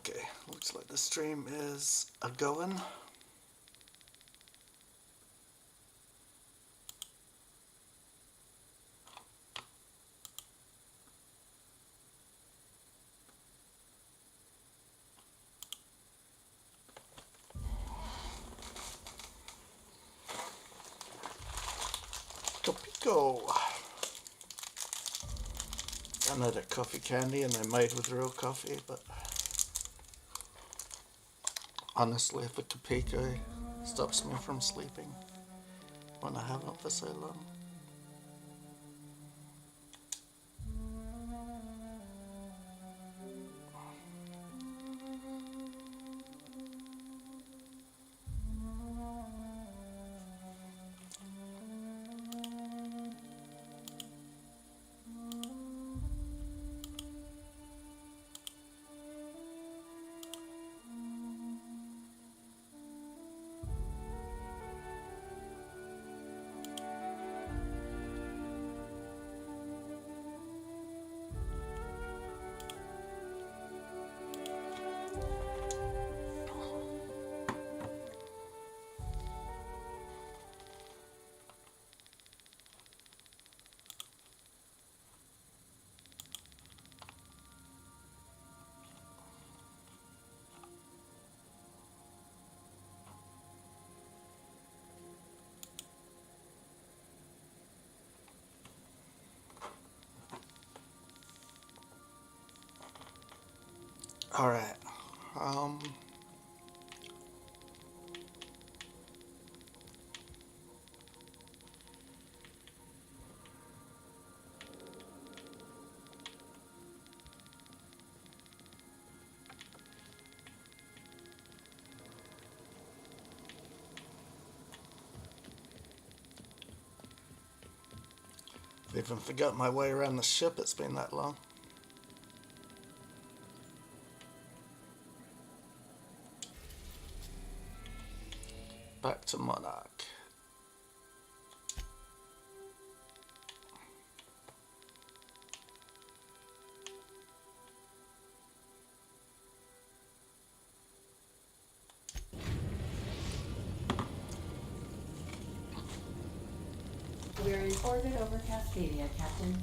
Okay, looks like the stream is a-going. Topico. I know they're coffee candy and they're made with real coffee, but honestly, if a Topico stops me from sleeping when I haven't for so long. Alright, I even forgot my way around the ship, it's been that long. Back to Monarch. We're in orbit over Cascadia, Captain.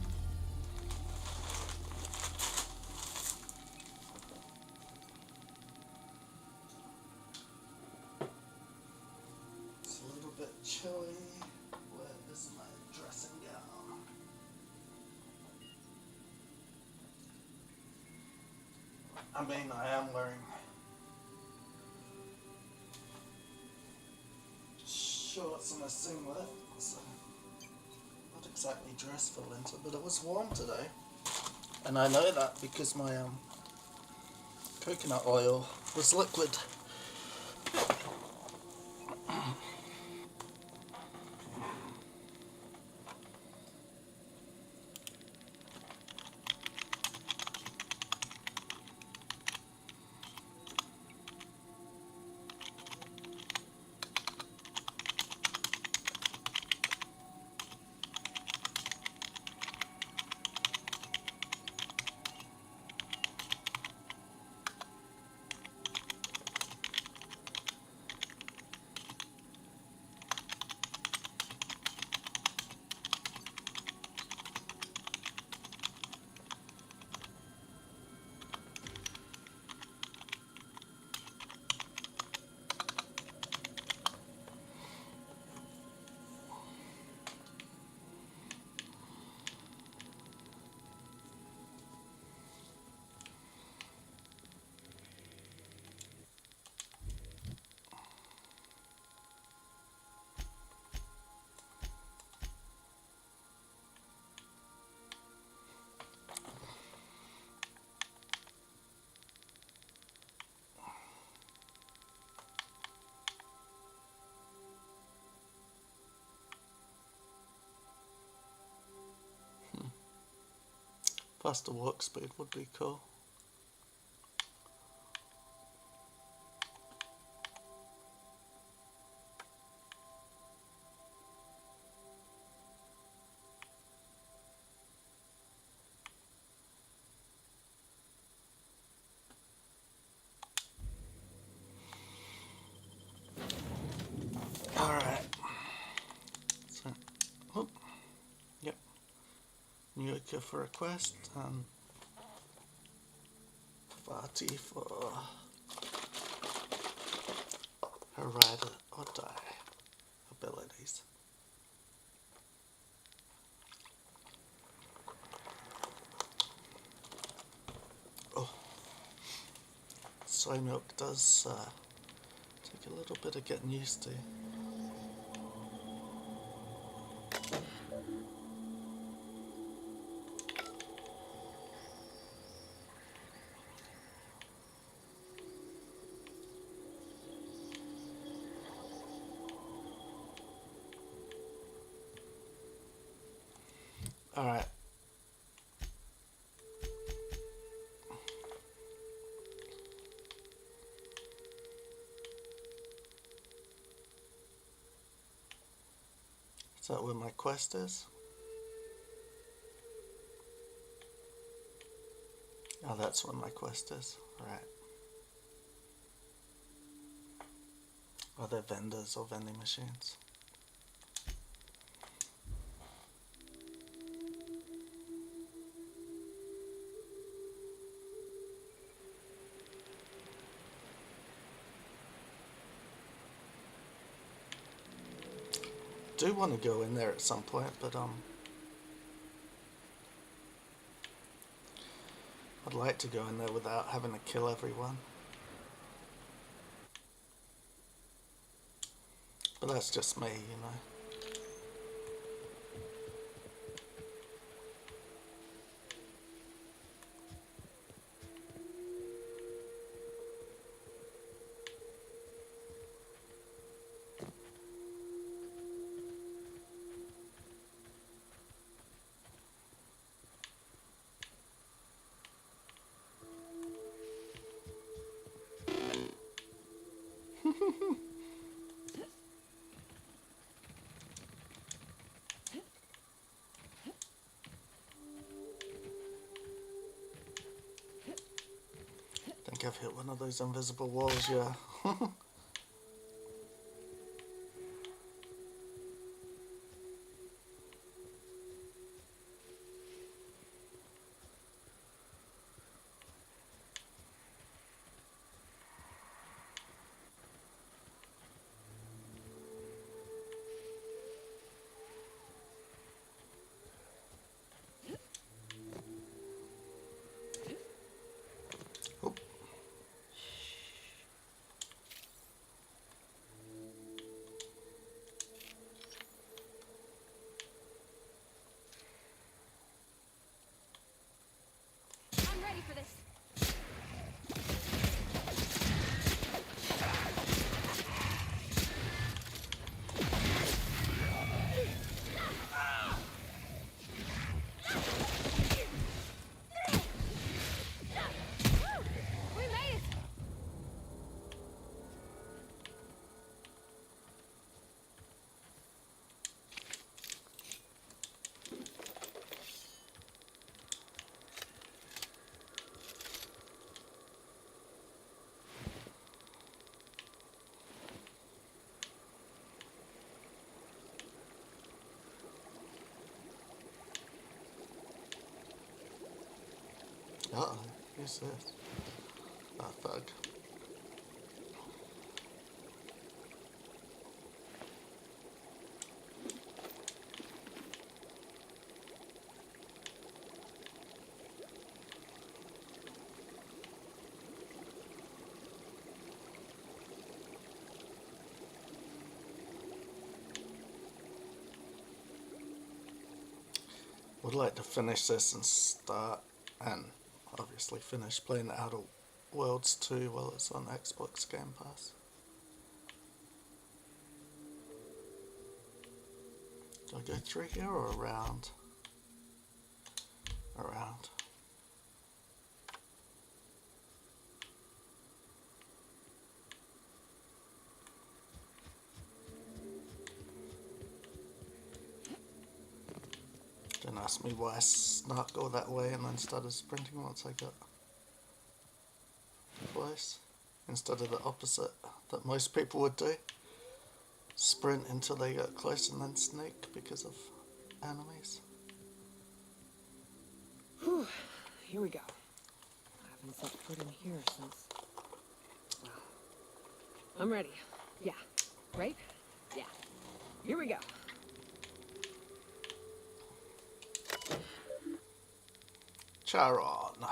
It's a little bit chilly. Where is my dressing gown? I mean, I am wearing shorts and a singlet, so not exactly dressed for winter, but it was warm today. And I know that because my coconut oil was liquid. Faster walk speed would be cool. go for a quest and party for her ride or die abilities. Oh, soy milk does take a little bit of getting used to. Alright. Is that where my quest is? Oh, that's where my quest is. Right. Are there vendors or vending machines? I do want to go in there at some point, but I'd like to go in there without having to kill everyone. But that's just me, you know. I think I've hit one of those invisible walls, yeah. Oh. I'm ready for this. We made it. Uh-oh, who's this? A thug. Would like to finish this and start, and obviously finish playing Outer Worlds 2 while it's on Xbox Game Pass. Do I go through here or around? Around. Don't ask me why I snuck all that way and then started sprinting once I got close. Instead of the opposite that most people would do. Sprint until they got close and then sneak because of enemies. Whew. Here we go. I haven't set foot in here since... Well, I'm ready. Yeah. Right? Yeah. Here we go. Charon.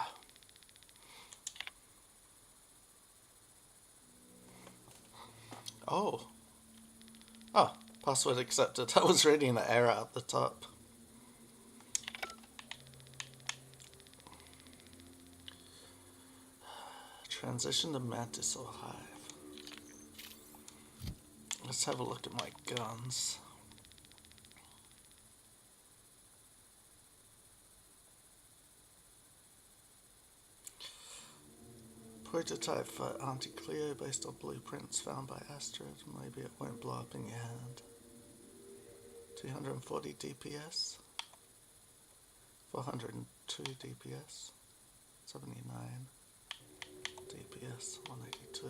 Oh. Oh, password accepted. I was reading the error at the top. Transition to mantis or hive. Let's have a look at my guns. Prototype for anti-Cleo based on blueprints found by Astrid. Maybe it won't blow up in your hand. 240 DPS. 402 DPS. 79 DPS. 182.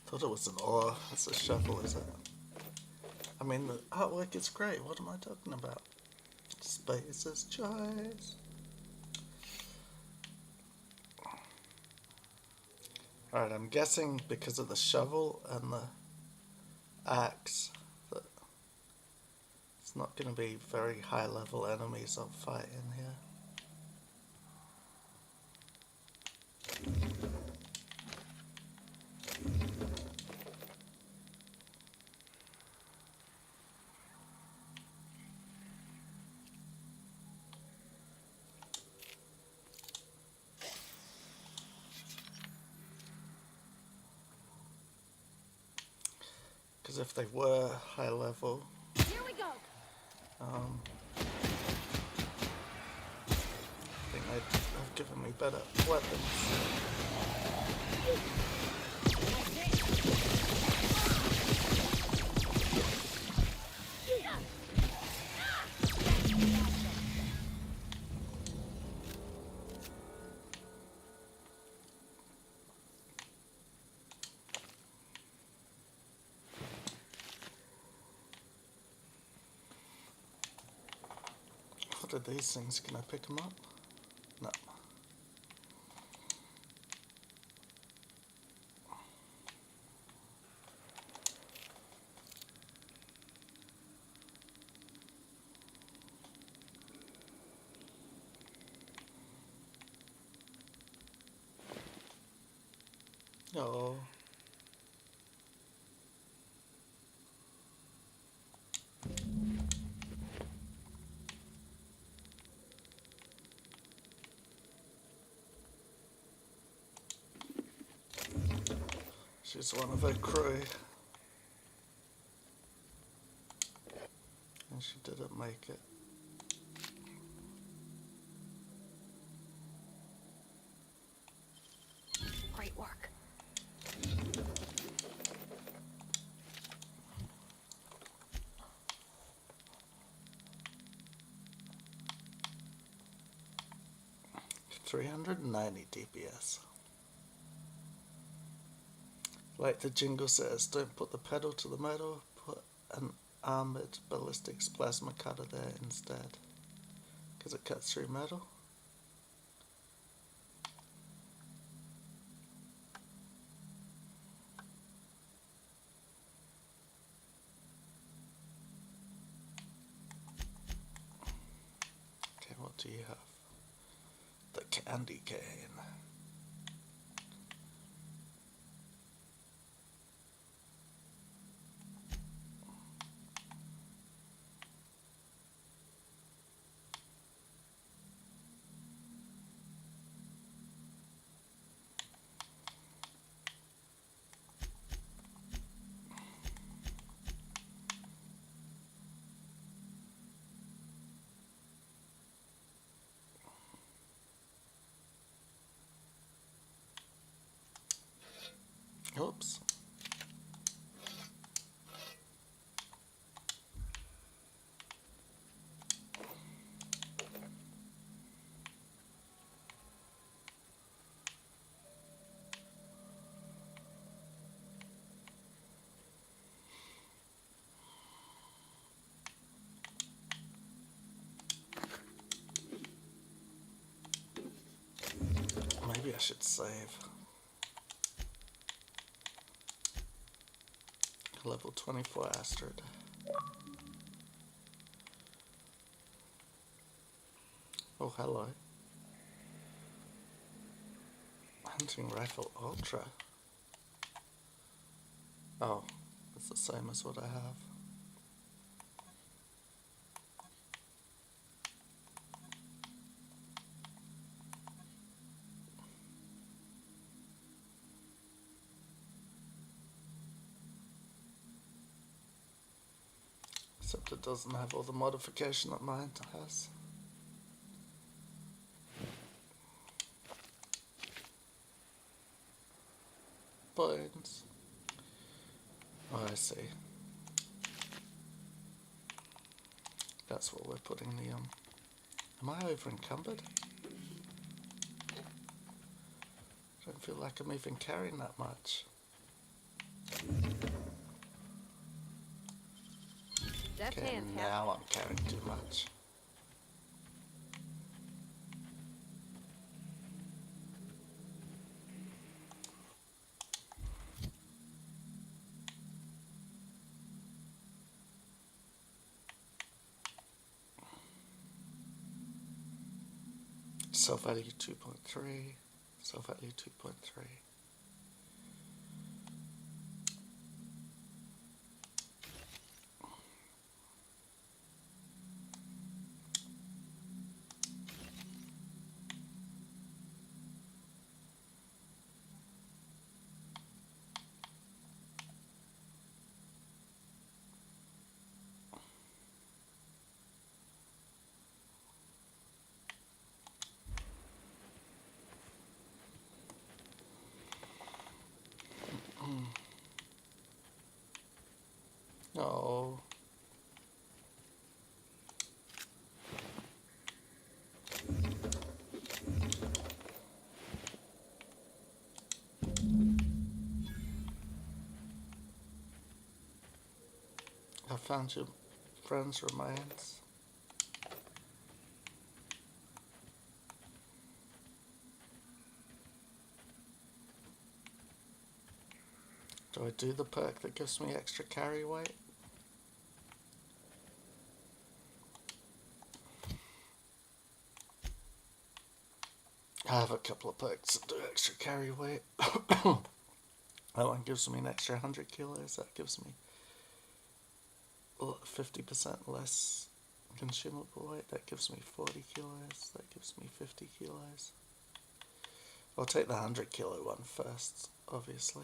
Thought it was an ore. It's a shovel, is it? I mean, the artwork is great. What am I talking about? Space is choice. Alright, I'm guessing because of the shovel and the axe that it's not going to be very high level enemies I'll fight in here. Because if they were high level, Here we go. I think they'd have given me better weapons. What are these things? Can I pick them up? No. Oh. She's one of her crew. And she didn't make it. Great work. $390 DPS. Like the jingle says, don't put the pedal to the metal, put an armored ballistics plasma cutter there instead. Because it cuts through metal. Okay, what do you have? The candy cane. should save. Level 24 Astrid. Oh, hello. Hunting rifle ultra. Oh, it's the same as what I have. Except it doesn't have all the modification that mine has. Bones. Oh, I see. That's what we're putting the Am I over encumbered? I don't feel like I'm even carrying that much. Left Okay, hand, Cap. now I'm carrying too much. Self-value 2.3. Self-value 2.3. Oh. I found your friend's remains. Do I do the perk that gives me extra carry weight? I have a couple of perks that do extra carry weight. That one gives me an extra 100 kilos. That gives me 50% less consumable weight. That gives me 40 kilos. That gives me 50 kilos. I'll take the 100 kilo one first, obviously.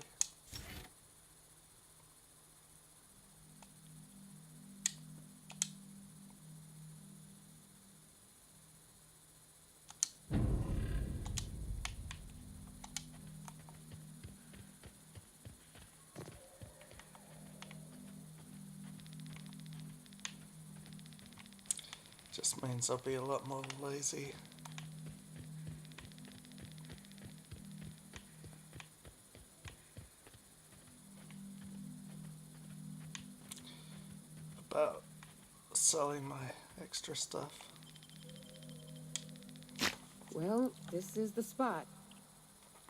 Just means I'll be a lot more lazy. About selling my extra stuff. Well, this is the spot.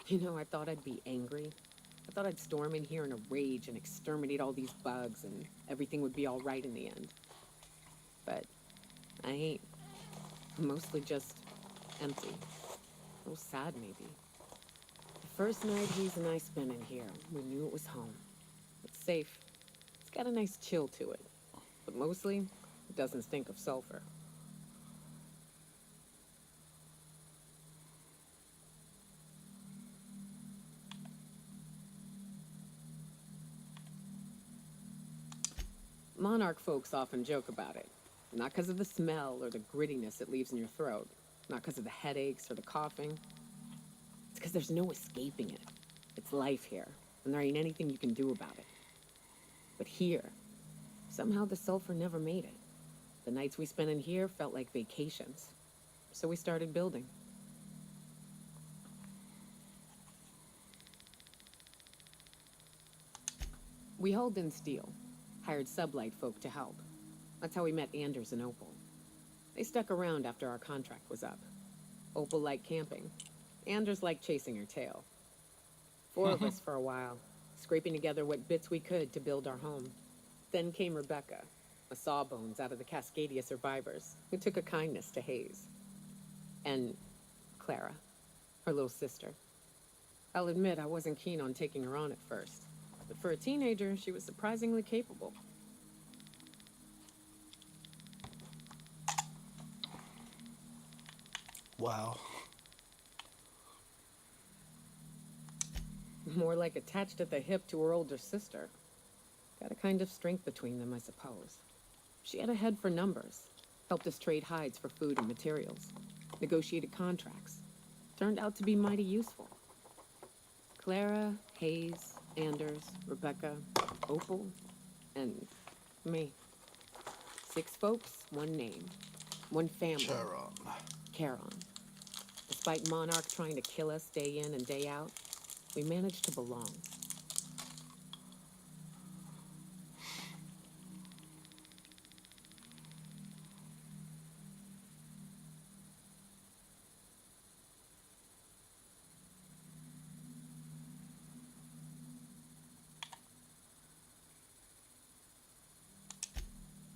You know, I thought I'd be angry. I thought I'd storm in here in a rage and exterminate all these bugs and everything would be all right in the end. But I ain't. I'm mostly just empty. A little sad, maybe. The first night Hayes and I spent in here, we knew it was home. It's safe. It's got a nice chill to it. But mostly, it doesn't stink of sulfur. Monarch folks often joke about it. Not because of the smell or the grittiness it leaves in your throat. Not because of the headaches or the coughing. It's because there's no escaping it. It's life here, and there ain't anything you can do about it. But here, somehow the sulfur never made it. The nights we spent in here felt like vacations. So we started building. We hauled in steel, hired sublight folk to help. That's how we met Anders and Opal. They stuck around after our contract was up. Opal liked camping. Anders liked chasing her tail. 4 of us for a while, scraping together what bits we could to build our home. Then came Rebecca, a sawbones out of the Cascadia survivors, who took a kindness to Hayes. And Clara, her little sister. I'll admit I wasn't keen on taking her on at first, but for a teenager, she was surprisingly capable. Wow. More like attached at the hip to her older sister. Got a kind of strength between them, I suppose. She had a head for numbers, helped us trade hides for food and materials, negotiated contracts. Turned out to be mighty useful. Clara, Hayes, Anders, Rebecca, Opal, and me. 6 folks, 1 name, 1 family. Charon. Charon. Despite Monarch trying to kill us day in and day out, we managed to belong.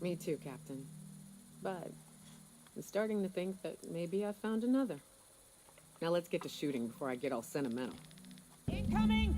Me too, Captain. But I'm starting to think that maybe I found another. Now let's get to shooting before I get all sentimental. Incoming!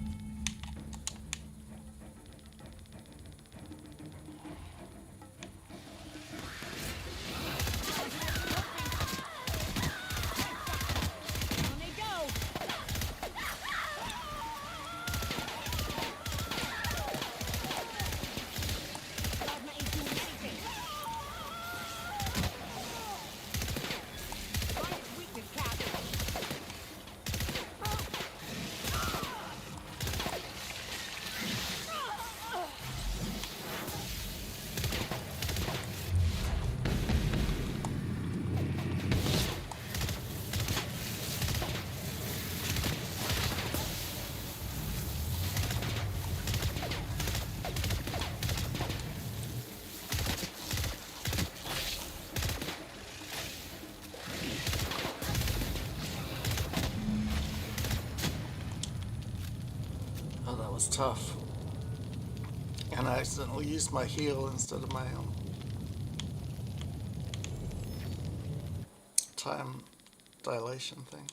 Oh, that was tough. And I accidentally used my heal instead of my time dilation thing.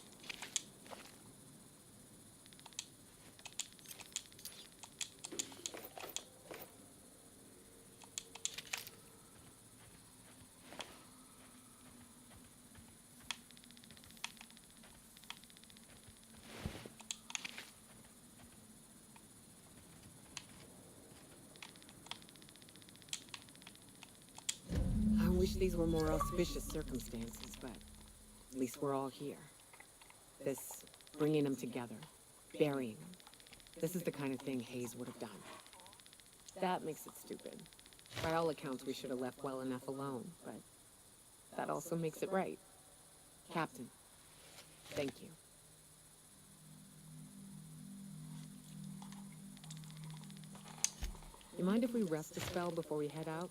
I wish these were more auspicious circumstances, but at least we're all here. This bringing them together, burying them. This is the kind of thing Hayes would have done. That makes it stupid. By all accounts, we should have left well enough alone, but that also makes it right. Captain, thank you. You mind if we rest a spell before we head out?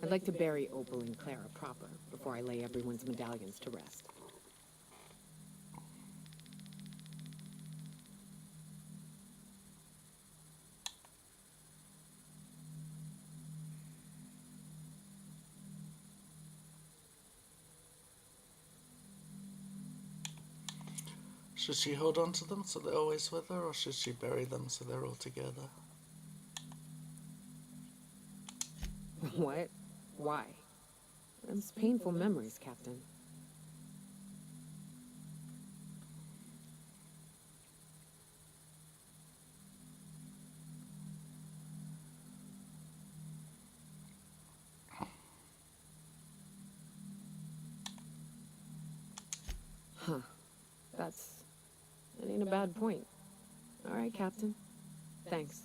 I'd like to bury Opal and Clara proper before I lay everyone's medallions to rest. Should she hold on to them so they're always with her, or should she bury them so they're all together? What? Why? It's painful memories, Captain. Huh. That ain't a bad point. All right, Captain. Thanks.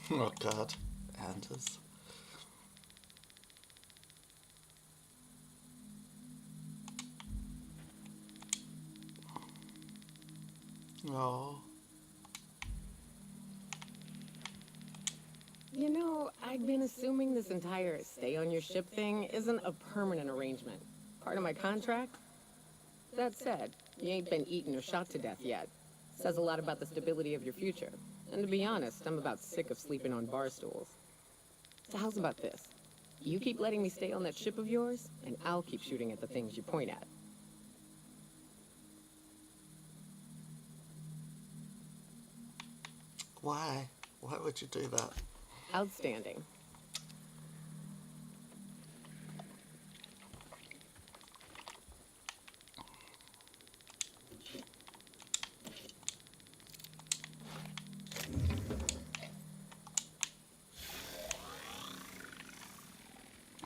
Oh god, Anders. Oh, You know, I'd been assuming this entire stay on your ship thing isn't a permanent arrangement. Part of my contract? That said, you ain't been eaten or shot to death yet. Says a lot about the stability of your future. And to be honest, I'm about sick of sleeping on bar stools. So how's about this? You keep letting me stay on that ship of yours, and I'll keep shooting at the things you point at. why? Why would you do that? Outstanding.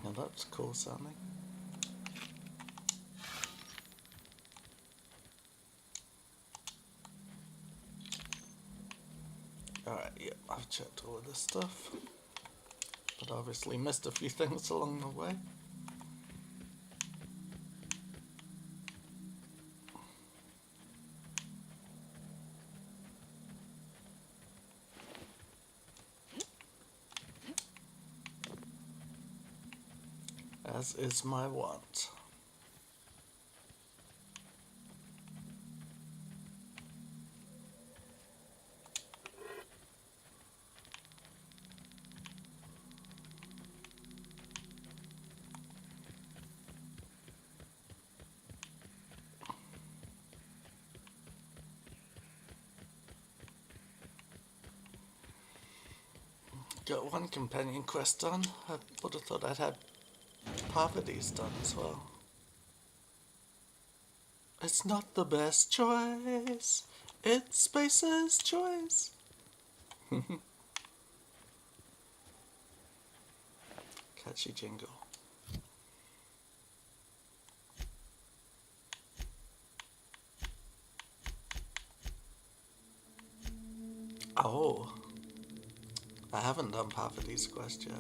Now that's cool sounding. Alright, yeah, I've checked all of this stuff. But obviously missed a few things along the way. As is my want. Got one companion quest done. I would have thought I'd had Parvati's done as well. It's not the best choice. It's Space's choice. Catchy jingle. Oh, I haven't done Parvati's quest yet.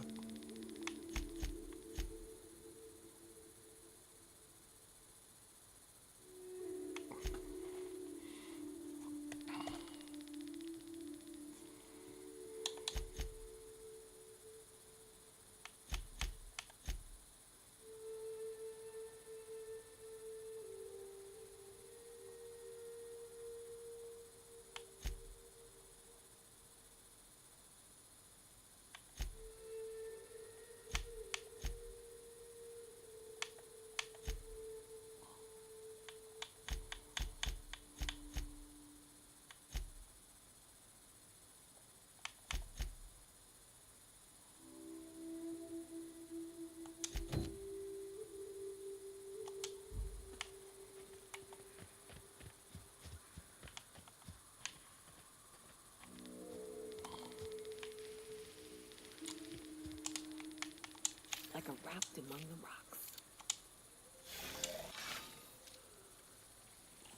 Like a raft among the rocks.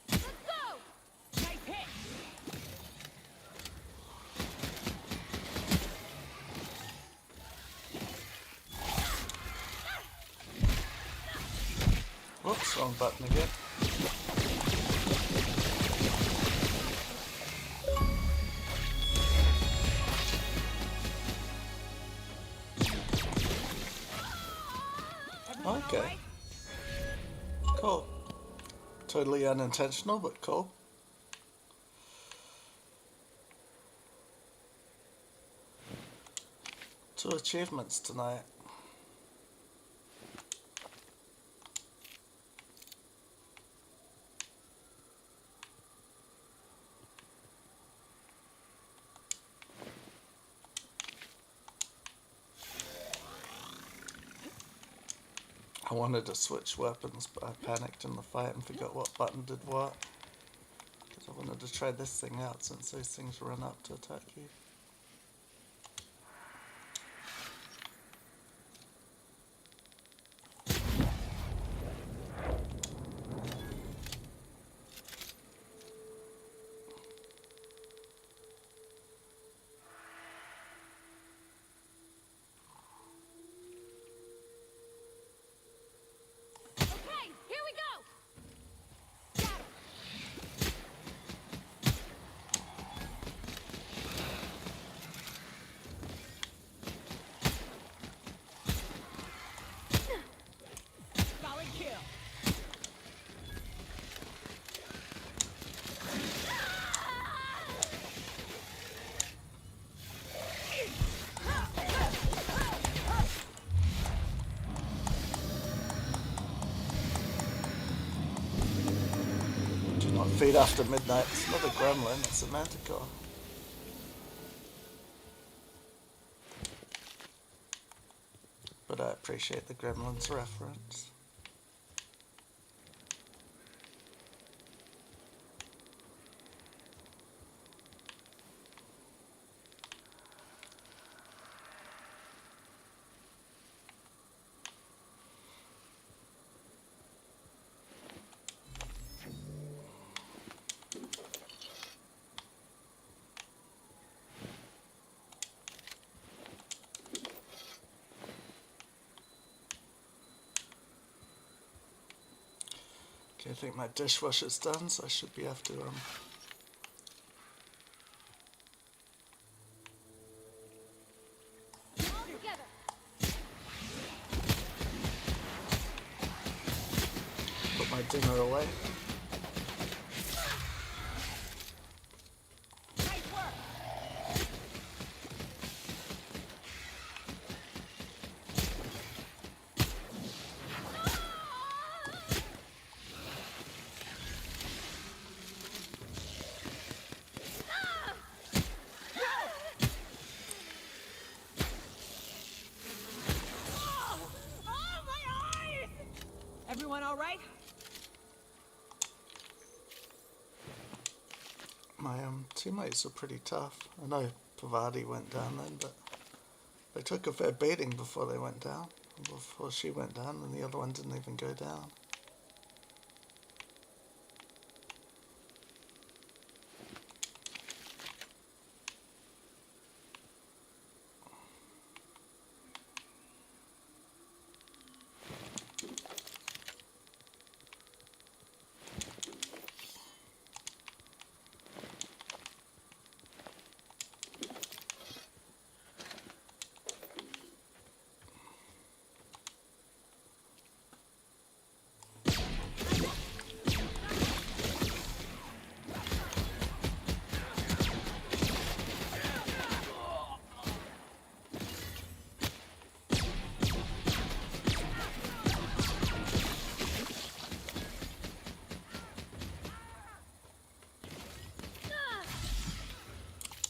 Let's go! Nice hit! Whoops, wrong button again. Everyone Okay. alright? Cool. Totally unintentional, but cool. Two achievements tonight. I wanted to switch weapons, but I panicked in the fight and forgot what button did what. Because I wanted to try this thing out since those things run up to attack you. Feed after midnight. It's not a gremlin, it's a manticore. But I appreciate the gremlins reference. Okay, I think my dishwasher's done, so I should be able to All together. put my dinner away. Nice work. Oh, my eyes! Everyone all right? My teammates are pretty tough. I know Pavadi went down then, but they took a fair beating before they went down. Before she went down, and the other one didn't even go down.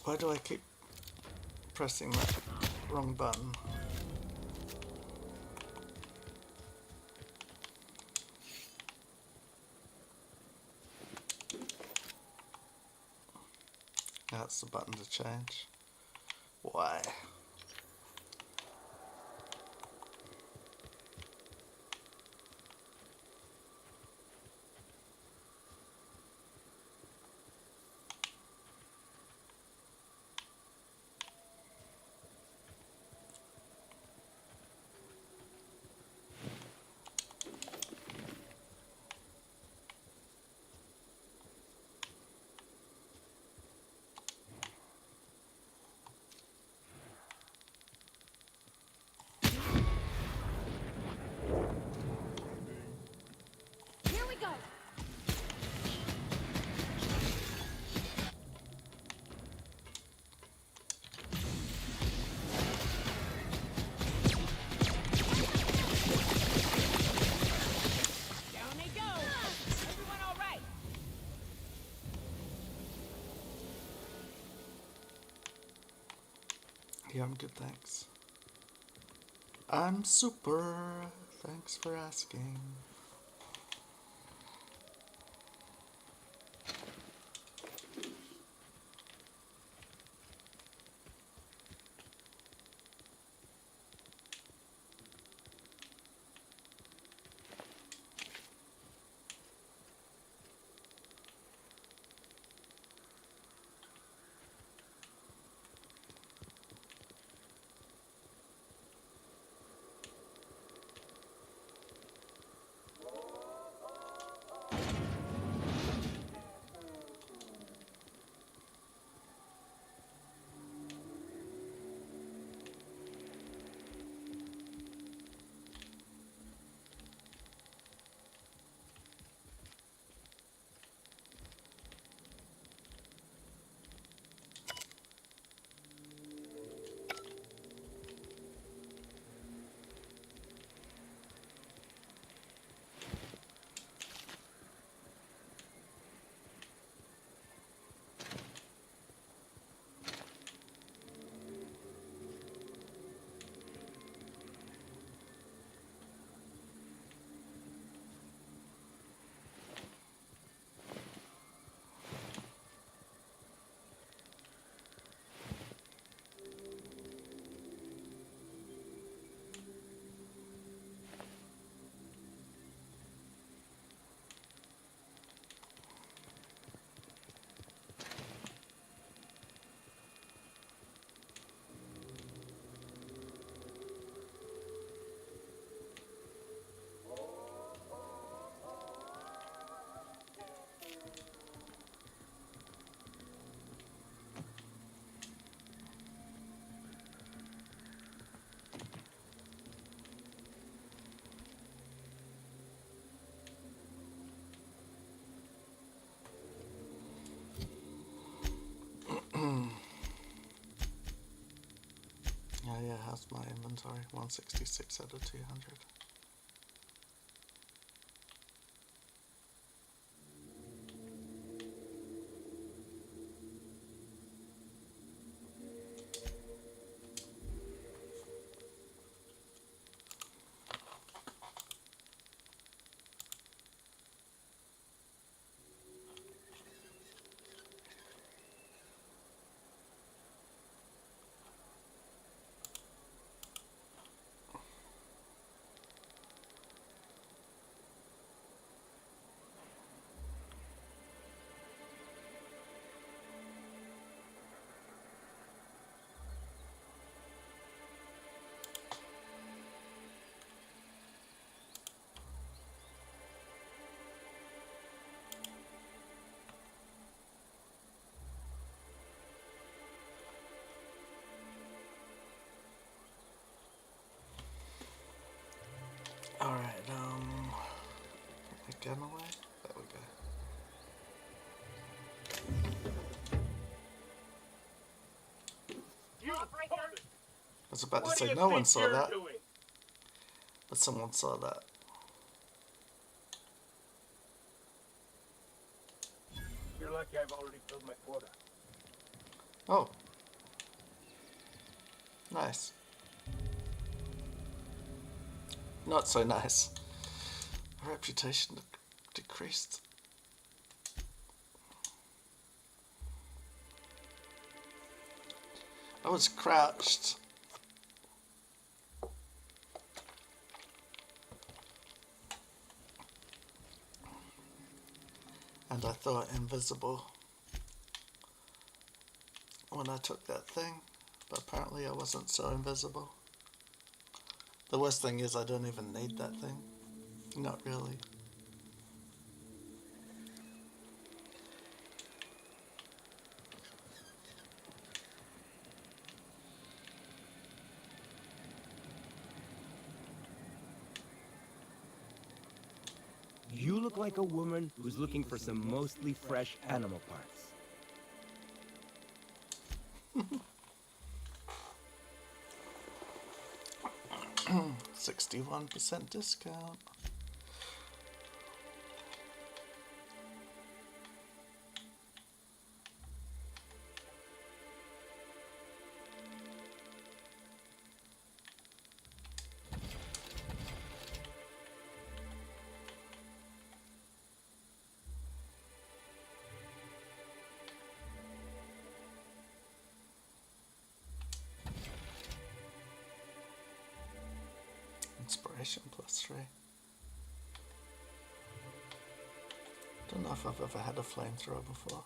Why do I keep pressing that wrong button? That's the button to change. Why? Here we go. Down they go. Everyone all right? Yeah, I'm good, thanks. I'm super. Thanks for asking. how's my inventory? 166 out of 200. Alright, again away? There we go. You hold it. I was about to What do say you no one think saw you're that, doing? but someone saw that. You're lucky I've already filled my quota. Oh. Nice. Not so nice. Reputation decreased. I was crouched. And I thought invisible when I took that thing, but apparently I wasn't so invisible. The worst thing is I don't even need that thing. Not really. You look like a woman who's looking for some mostly fresh animal parts. 61% discount. Inspiration +3. Don't know if I've ever had a flamethrower before.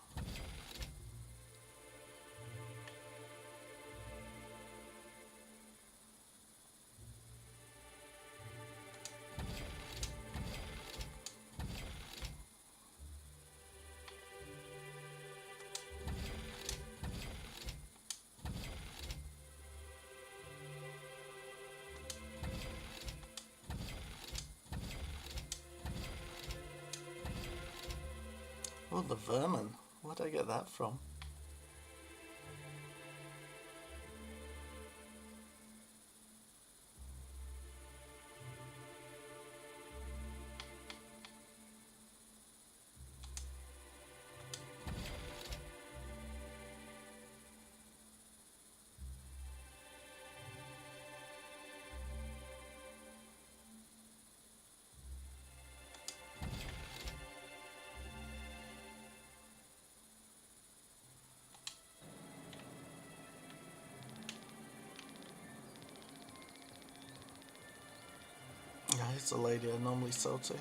Oh, the vermin. Where'd I get that from? Yeah, he's the lady I normally sell to.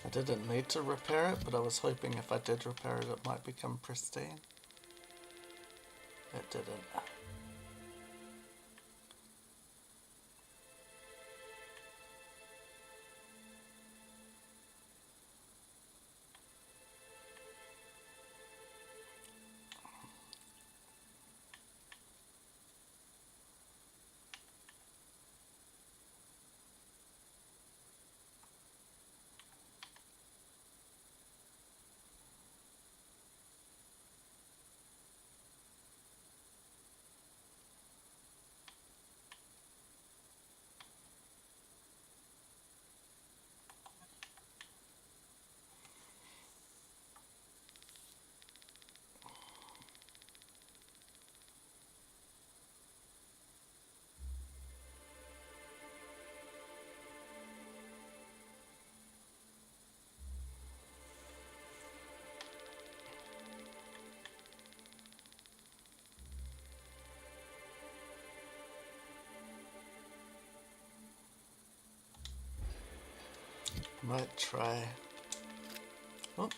I didn't need to repair it, but I was hoping if I did repair it, it might become pristine. It didn't. Might try. Oh.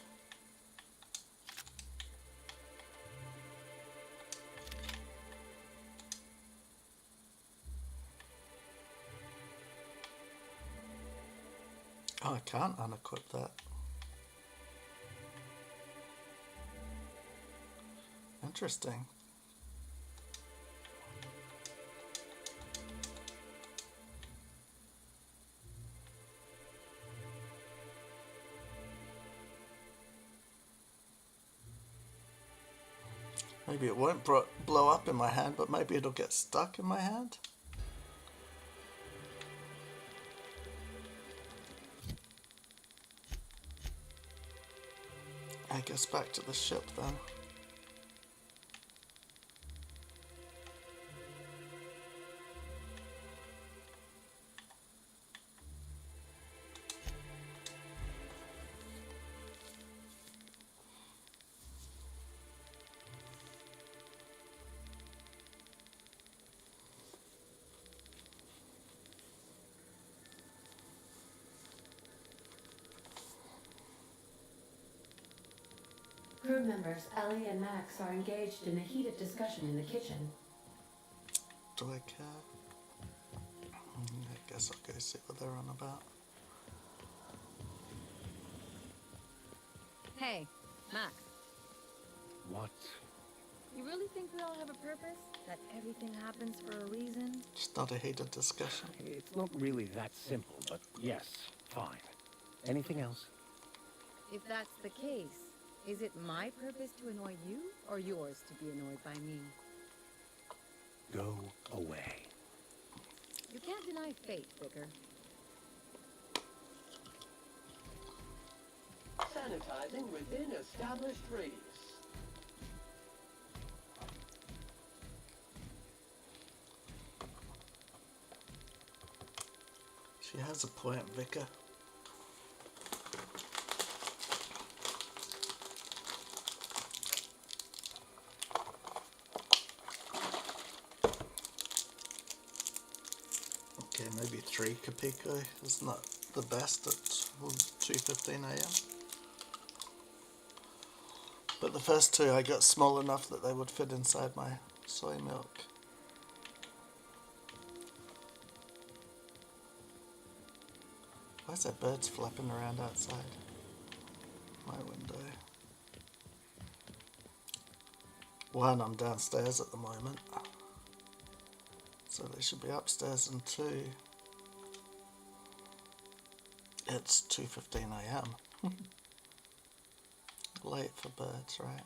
Oh, I can't unequip that. Interesting. Maybe it won't blow up in my hand, but maybe it'll get stuck in my hand. I guess back to the ship then. Crew members Ellie and Max are engaged in a heated discussion in the kitchen. Do I care? I guess I'll go see what they're on about. Hey, Max, What? you really think we all have a purpose? That everything happens for a reason? Just not a heated discussion. It's not really that simple, but yes, fine. Anything else? If that's the case, is it my purpose to annoy you, or yours to be annoyed by me? Go away. You can't deny fate, Vicar. Sanitizing within established radius. She has a point, Vicar. Okay, maybe 3 Kapiko is not the best at 2:15 AM. But the first 2 I got small enough that they would fit inside my soy milk. Why is there birds flapping around outside my window? 1, I'm downstairs at the moment. So they should be upstairs, and 2, it's 2:15 AM. Late for birds, right?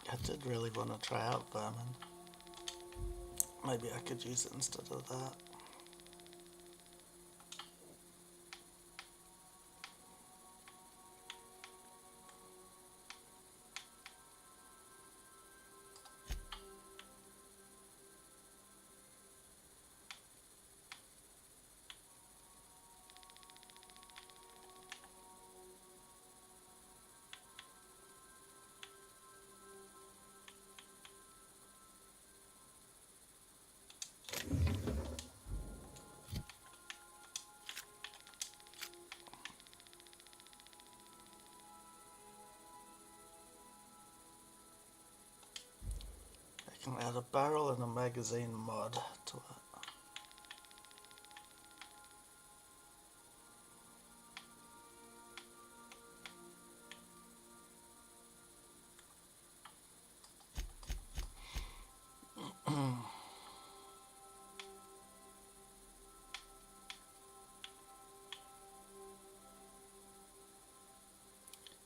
I did really want to try out vermin. Maybe I could use it instead of that. I can add a barrel and a magazine mod to it.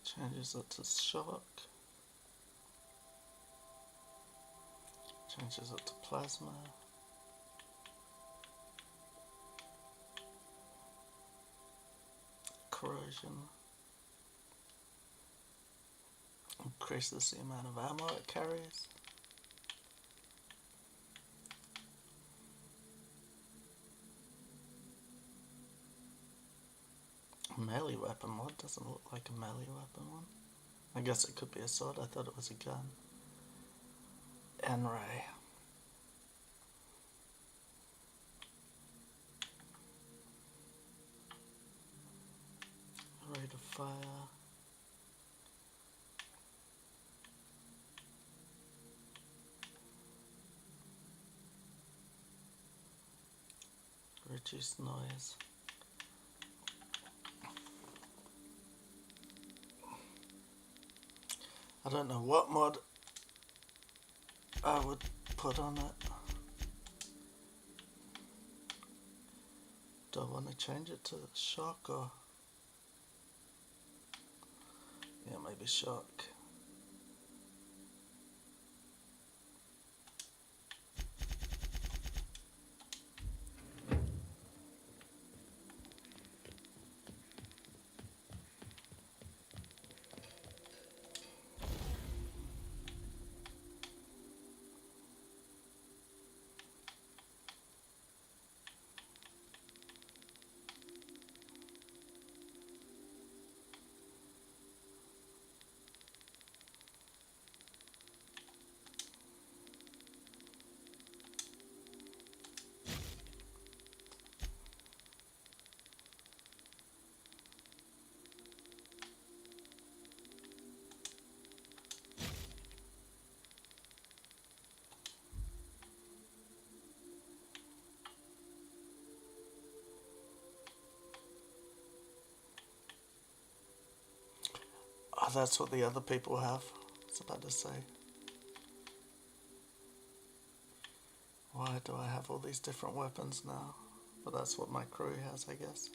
Changes it to shock. Changes it to plasma. Corrosion. Increases the amount of ammo it carries. melee weapon. What doesn't look like a melee weapon one? I guess it could be a sword. I thought it was a gun. N-ray. Rate of fire. Reduce noise. I don't know what mod I would put on it. Do I want to change it to shock or... Yeah, maybe shock. Oh, that's what the other people have. I was about to say. Why do I have all these different weapons now? But that's what my crew has, I guess.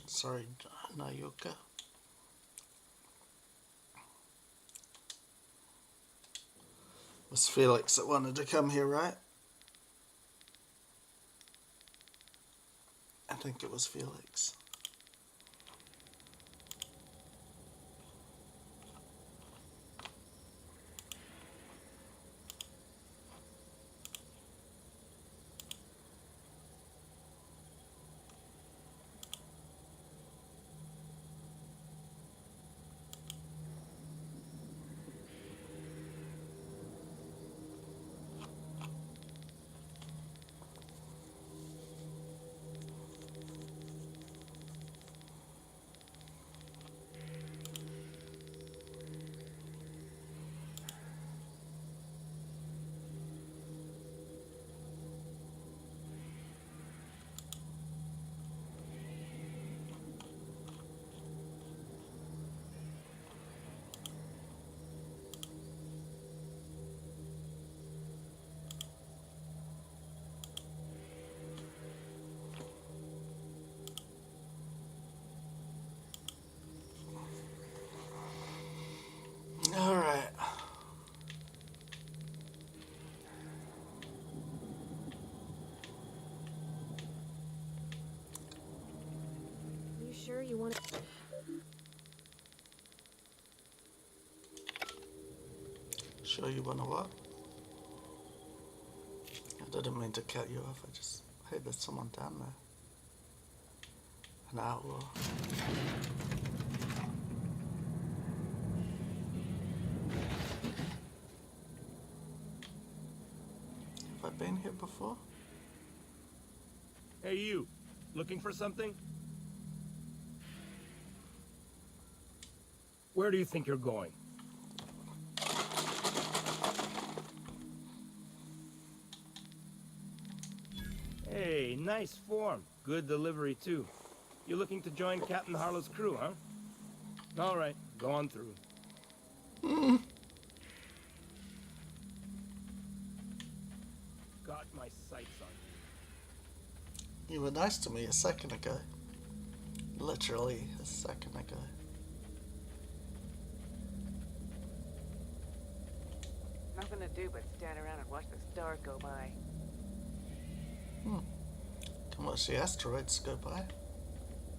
Sorry, Nayuka. It was Felix that wanted to come here, right? I think it was Felix. All right. You sure you want to... Sure you wanna what? I didn't mean to cut you off. I just... Hey, there's someone down there. An outlaw. Have I been here before? Hey, you. Looking for something? Where do you think you're going? Hey, nice form. Good delivery, too. You're looking to join Captain Harlow's crew, huh? All right, go on through. Got my sights on you. You were nice to me a second ago. Literally a second ago. Nothing to do but stand around and watch the stars go by. Can watch the asteroids go by.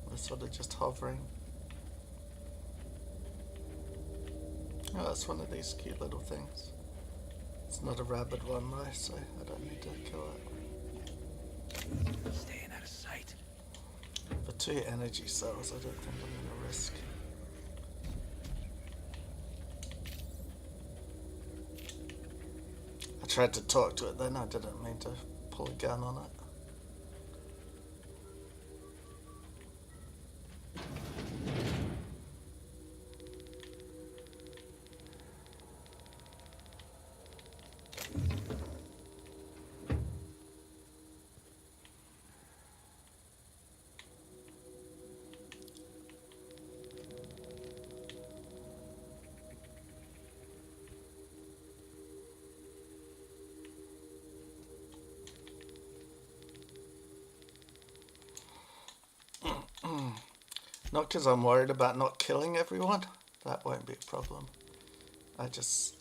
They're sort of just hovering. Oh, that's one of these cute little things. It's not a rabid one though, so I don't need to kill it. Staying out of sight. For 2 energy cells, I don't think I'm going to risk. I tried to talk to it then, I didn't mean to pull a gun on it. Not because I'm worried about not killing everyone. That won't be a problem. I just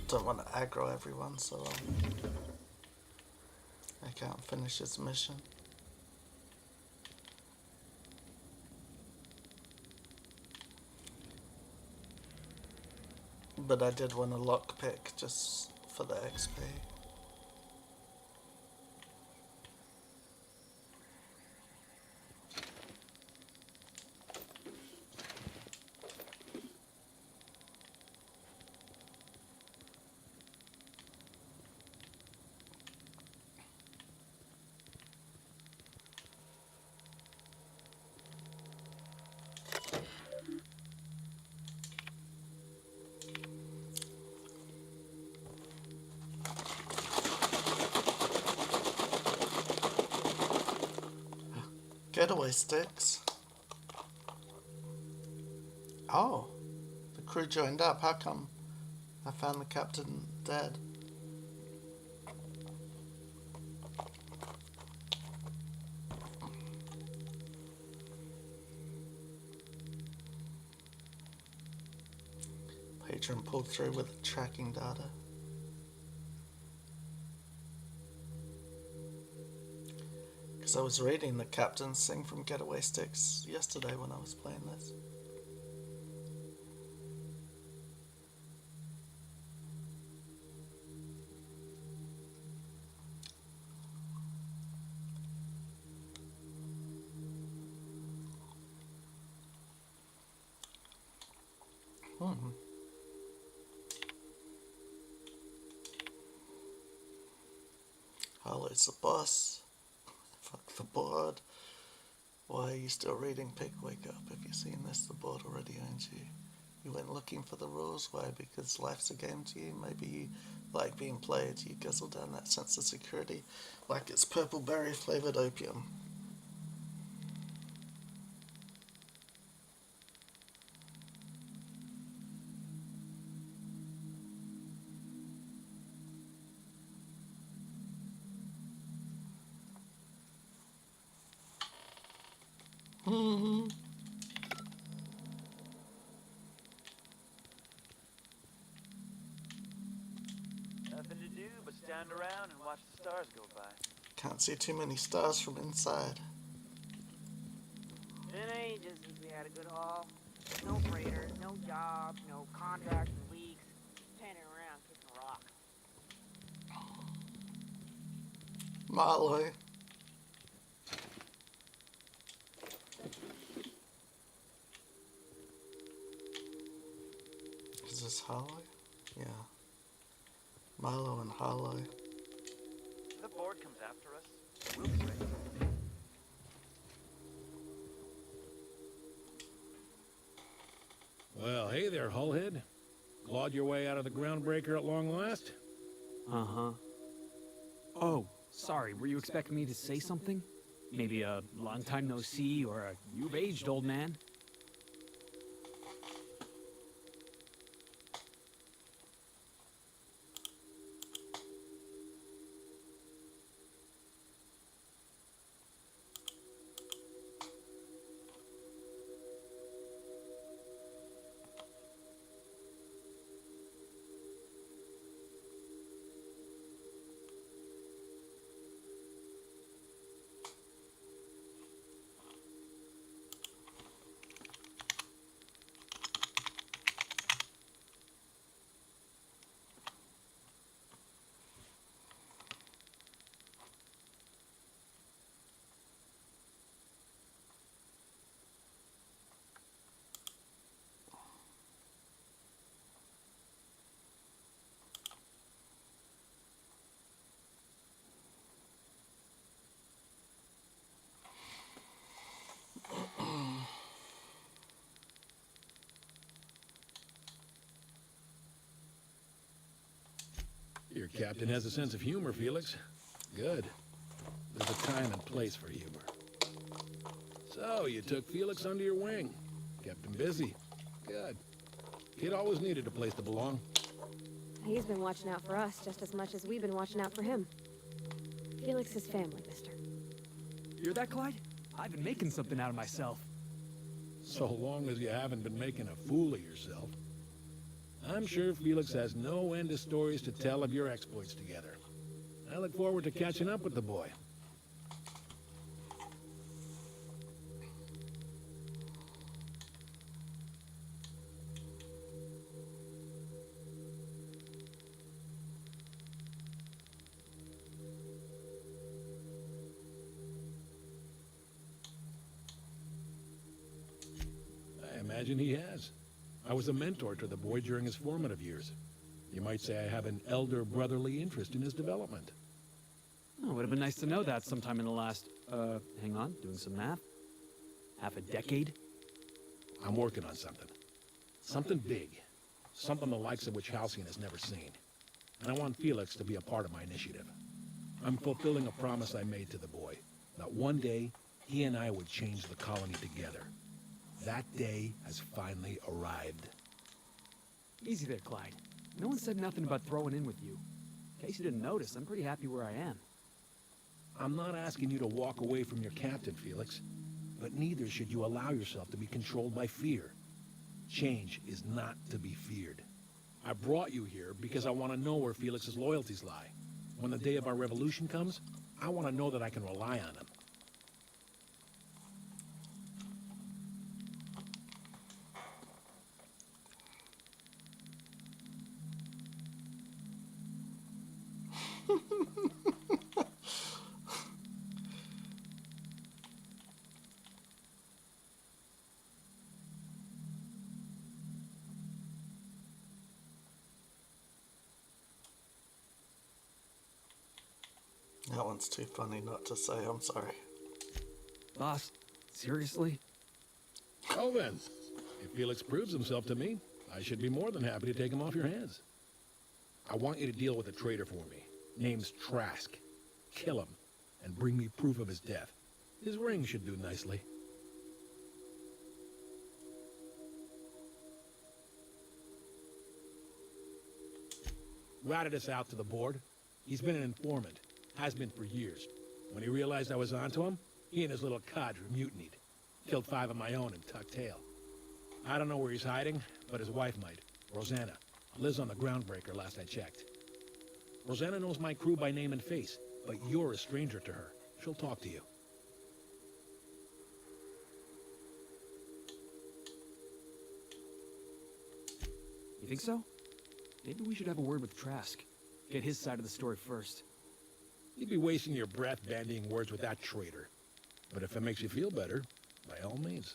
don't want to aggro everyone, so I can't finish this mission. But I did want a lockpick just for the XP. Getaway sticks. Oh, the crew joined up. How come I found the captain dead? Patron pulled through with tracking data. Because I was reading the captain's thing from Getaway Sticks yesterday when I was playing this. Harlow's the boss. Fuck the board. Why are you still reading Pick Wake Up? If you've seen this, the board already owns you. You went looking for the rules. Why? Because life's a game to you. Maybe you like being played. You guzzle down that sense of security like it's purple berry flavoured opium. Nothing to do but stand around and watch the stars go by. Can't see too many stars from inside. Been ages since we had a good haul. No freighters, no jobs, no contracts and leaks. Standing around kicking rocks. Marlowe. Is this Harlow? Yeah. Marlowe and Harlow. If the board comes after us, we'll be ready. Well, hey there, Hullhead. Clawed your way out of the groundbreaker at long last? Uh-huh. Oh, sorry, were you expecting me to say something? Maybe a long time no see, or a you've aged, old man? Your captain has a sense of humor, Felix. Good. There's a time and place for humor. So, you took Felix under your wing. Kept him busy. Good. Kid always needed a place to belong. He's been watching out for us just as much as we've been watching out for him. Felix is family, mister. You're that, Clyde? I've been making something out of myself. So long as you haven't been making a fool of yourself. I'm sure Felix has no end of stories to tell of your exploits together. I look forward to catching up with the boy. I imagine he has. I was a mentor to the boy during his formative years. You might say I have an elder brotherly interest in his development. Oh, it would have been nice to know that sometime in the last, hang on, doing some math. Half a decade? I'm working on something. Something big. Something the likes of which Halcyon has never seen. And I want Felix to be a part of my initiative. I'm fulfilling a promise I made to the boy, that one day he and I would change the colony together. That day has finally arrived. Easy there, Clyde. No one said nothing about throwing in with you. In case you didn't notice, I'm pretty happy where I am. I'm not asking you to walk away from your captain, Felix, but neither should you allow yourself to be controlled by fear. Change is not to be feared. I brought you here because I want to know where Felix's loyalties lie. When the day of our revolution comes, I want to know that I can rely on him. That one's too funny not to say. I'm sorry. Boss, seriously? Well then, if Felix proves himself to me, I should be more than happy to take him off your hands. I want you to deal with a traitor for me. Name's Trask. Kill him, and bring me proof of his death. His ring should do nicely. Routed us out to the board. He's been an informant. Has been for years. When he realized I was onto him, he and his little cadre mutinied. Killed 5 of my own and tucked tail. I don't know where he's hiding, but his wife might. Rosanna. Lives on the groundbreaker last I checked. Rosanna knows my crew by name and face, but you're a stranger to her. She'll talk to you. You think so? Maybe we should have a word with Trask. Get his side of the story first. You'd be wasting your breath bandying words with that traitor. But if it makes you feel better, by all means.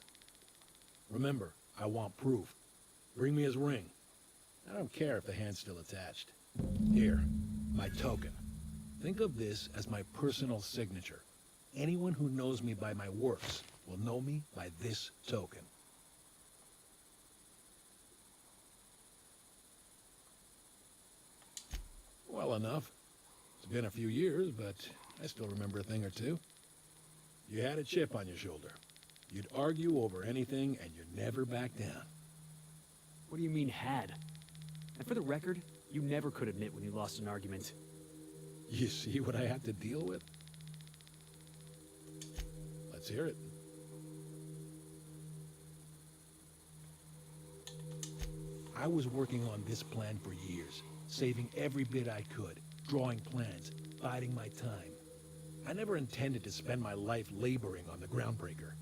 Remember, I want proof. Bring me his ring. I don't care if the hand's still attached. Here, my token. Think of this as my personal signature. Anyone who knows me by my works will know me by this token. Well enough. It's been a few years, but I still remember a thing or two. You had a chip on your shoulder. You'd argue over anything, and you'd never back down. What do you mean, had? And for the record, you never could admit when you lost an argument. You see what I have to deal with? Let's hear it. I was working on this plan for years, saving every bit I could, drawing plans, biding my time. I never intended to spend my life laboring on the groundbreaker.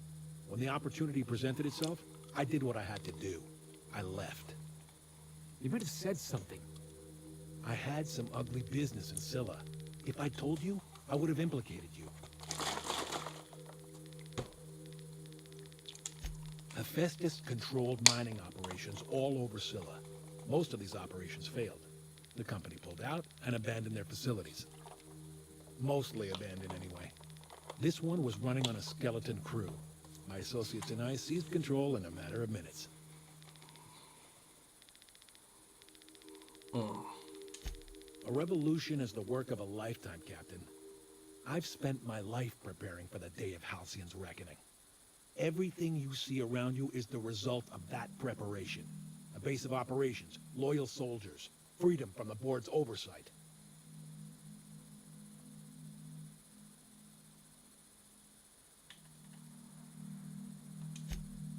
When the opportunity presented itself, I did what I had to do. I left. You might have said something. I had some ugly business in Scylla. If I told you, I would have implicated you. Hephaestus controlled mining operations all over Scylla. Most of these operations failed. The company pulled out and abandoned their facilities. Mostly abandoned anyway. This one was running on a skeleton crew. My associates and I seized control in a matter of minutes. A revolution is the work of a lifetime, Captain. I've spent my life preparing for the day of Halcyon's reckoning. Everything you see around you is the result of that preparation. A base of operations, loyal soldiers, freedom from the board's oversight.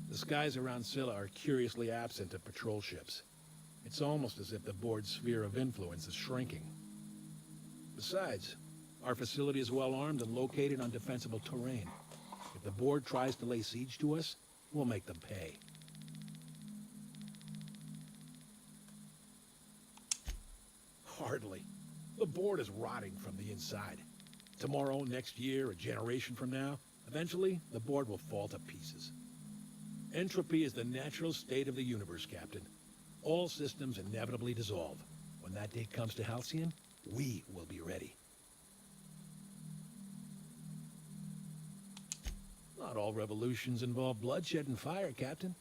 The skies around Scylla are curiously absent of patrol ships. It's almost as if the board's sphere of influence is shrinking. Besides, our facility is well armed and located on defensible terrain. If the board tries to lay siege to us, we'll make them pay. Hardly. The board is rotting from the inside. Tomorrow, next year, a generation from now, eventually the board will fall to pieces. Entropy is the natural state of the universe, Captain. All systems inevitably dissolve. When that day comes to Halcyon, we will be ready. Not all revolutions involve bloodshed and fire, Captain.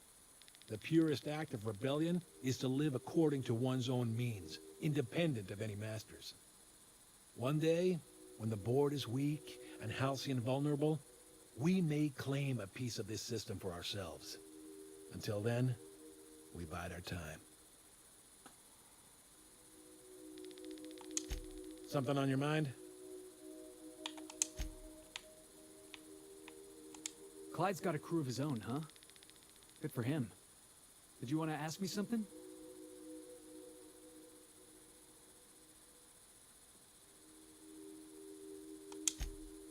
The purest act of rebellion is to live according to one's own means, independent of any masters. One day, when the board is weak and Halcyon vulnerable, we may claim a piece of this system for ourselves. Until then, we bide our time. Something on your mind? Clyde's got a crew of his own, huh? Good for him. Did you want to ask me something?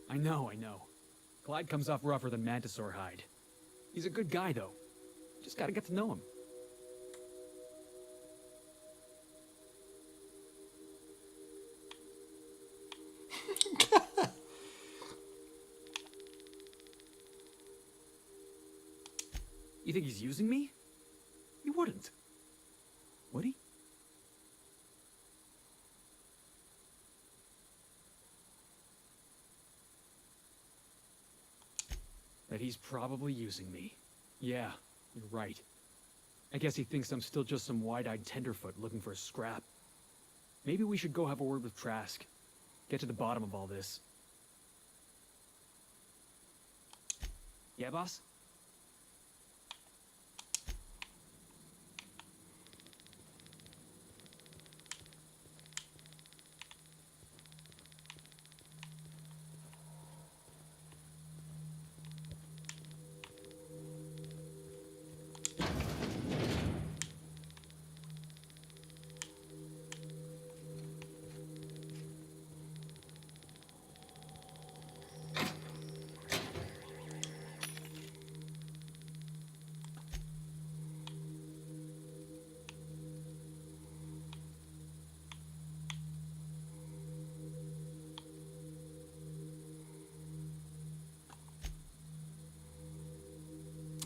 I know. Clyde comes off rougher than Mantisaur hide. He's a good guy, though. Just gotta get to know him. You think he's using me? He wouldn't. Would he? That he's probably using me. Yeah, you're right. I guess he thinks I'm still just some wide-eyed tenderfoot looking for a scrap. Maybe we should go have a word with Trask. Get to the bottom of all this. Yeah, boss?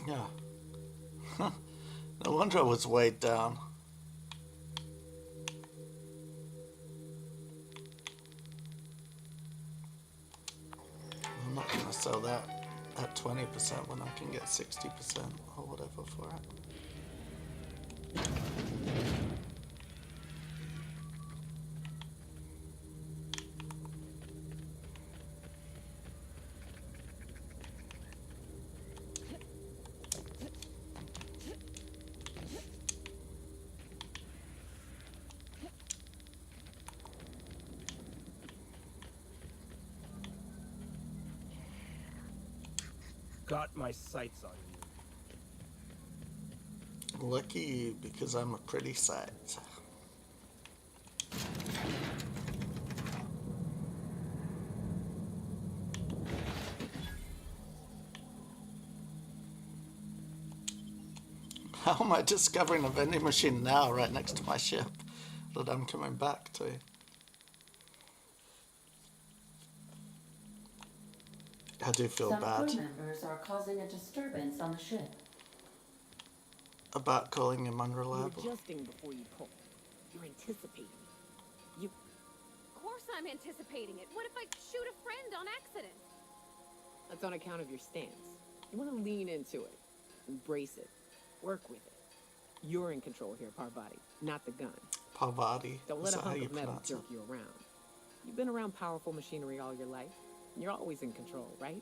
Yeah. Huh. No wonder I was weighed down. I'm not going to sell that at 20% when I can get 60% or whatever for it. got my sights on you. Lucky you, because I'm a pretty sight. How am I discovering a vending machine now right next to my ship that I'm coming back to? I do feel Some bad crew members are causing a disturbance on the ship. about calling him You're unreliable. adjusting before you pull. You're anticipating. You. Of course I'm anticipating it. What if I shoot a friend on accident? That's on account of your stance. You want to lean into it. Embrace it. Work with it. You're in control here, Parvati, not the gun. Parvati, Don't is let a that how hunk you of metal pronounce it? jerk you around. You've been around powerful machinery all your life. You're always in control, right?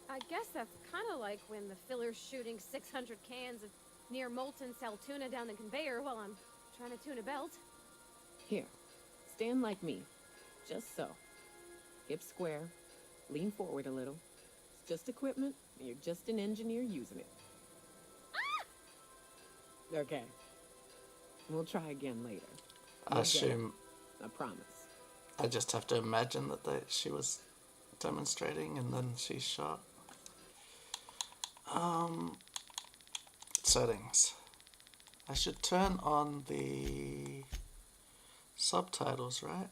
I guess that's kind of like when the filler's shooting 600 cans of near molten cell tuna down the conveyor while I'm trying to tune a belt. Here, stand like me. Just so. Hips square. Lean forward a little. It's just equipment. And you're just an engineer using it. Okay. We'll try again later. I assume I promise. I just have to imagine that she was demonstrating and then she shot. Settings. I should turn on the subtitles, right?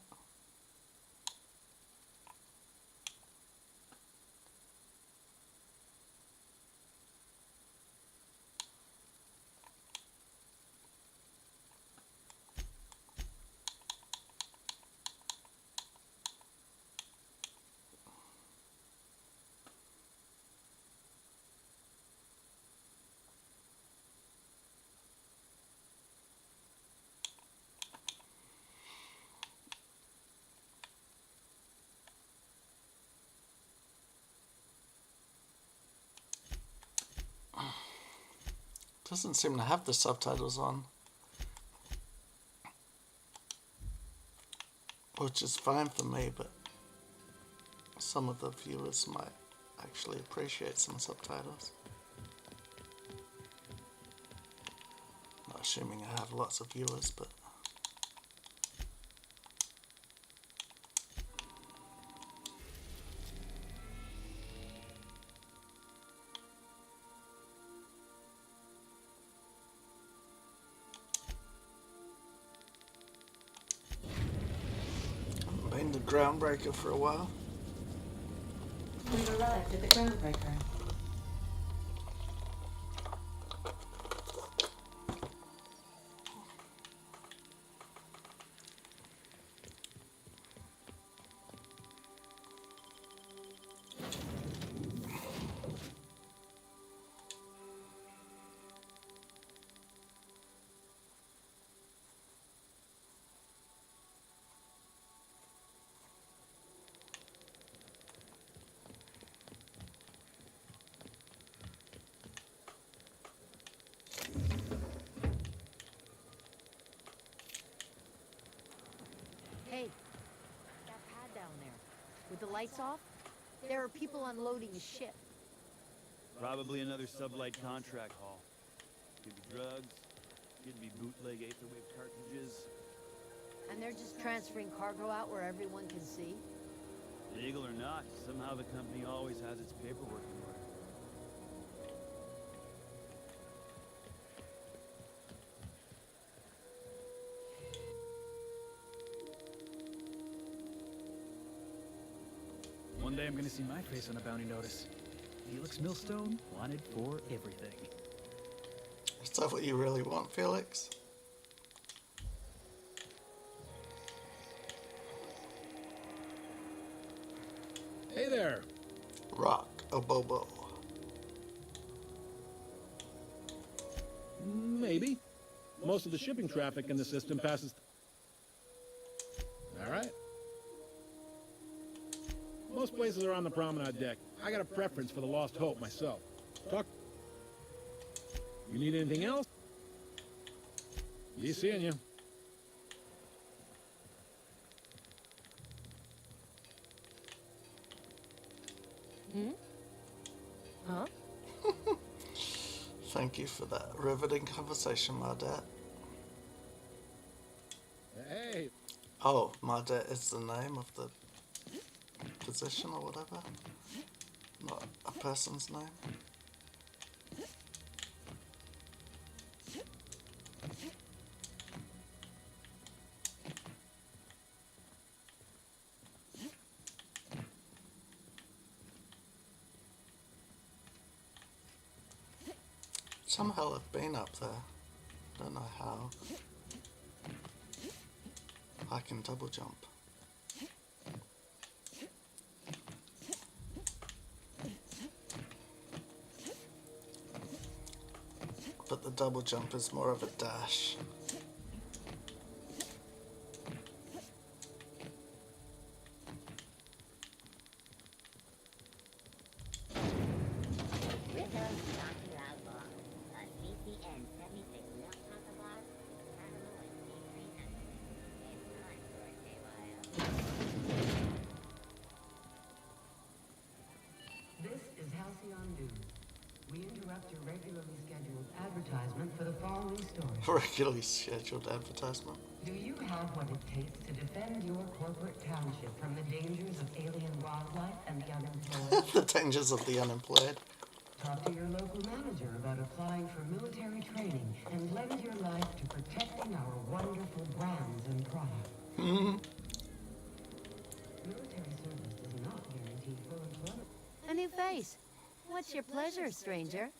Doesn't seem to have the subtitles on, which is fine for me, but some of the viewers might actually appreciate some subtitles. Not assuming I have lots of viewers, but been the groundbreaker for a while. We've arrived at the groundbreaker. Hey, that pad down there, with the lights off, there are people unloading a ship. Probably another sublight contract haul. Could be drugs, could be bootleg Aetherwave cartridges. And they're just transferring cargo out where everyone can see. Legal or not, somehow the company always has its paperwork in order. One day I'm gonna see my face on a bounty notice. Felix Millstone, wanted for everything. Is that what you really want, Felix? Hey there. Rock a bobo. Maybe. Most of the shipping traffic in the system passes... All right. Most places are on the promenade deck. I got a preference for the Lost Hope myself. Talk. You need anything else? Be seeing you. Hmm? Huh? Thank you for that riveting conversation, Mardet. Hey. Oh, Mardet is the name of the position or whatever, not a person's name. Somehow I've been up there. Don't know how. I can double jump. But the double jump is more of a dash. This is Halcyon News. We interrupt your regularly scheduled advertisement for the following story. Regularly scheduled advertisement. Do you have what it takes to defend your corporate township from the dangers of alien wildlife and the unemployed? The dangers of the unemployed. Talk to your local manager about applying for military training and lend your life to protecting our wonderful brands and products. Military service does not guarantee full employment. A new face. What's your pleasure, stranger?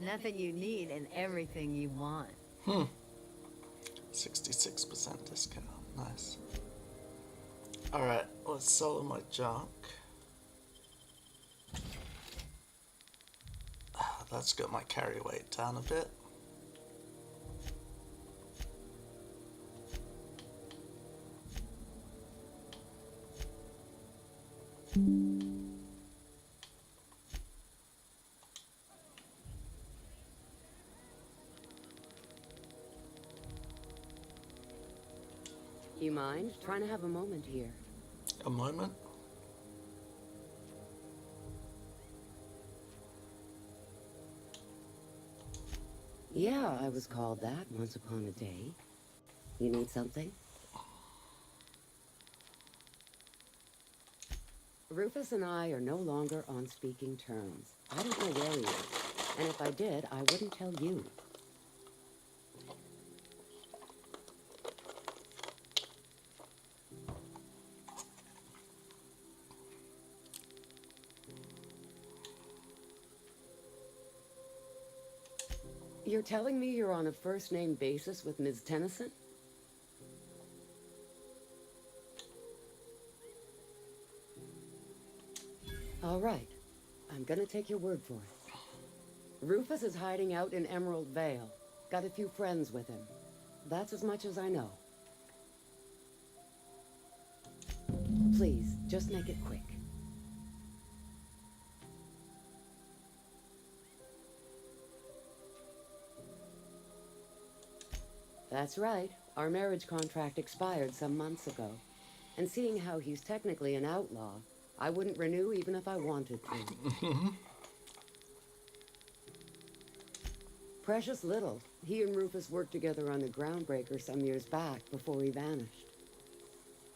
Nothing you need and everything you want. 66% discount. Nice. Alright, let's sell all my junk. That's got my carry weight down a bit. You mind? Trying to have a moment here. A moment? Yeah, I was called that once upon a day. You need something? Rufus and I are no longer on speaking terms. I don't know where he is. And if I did, I wouldn't tell you. You're telling me you're on a first-name basis with Ms. Tennyson? All right. I'm gonna take your word for it. Rufus is hiding out in Emerald Vale. Got a few friends with him. That's as much as I know. Please, just make it quick. That's right. Our marriage contract expired some months ago. And seeing how he's technically an outlaw, I wouldn't renew even if I wanted to. Precious little. He and Rufus worked together on the Groundbreaker some years back before he vanished.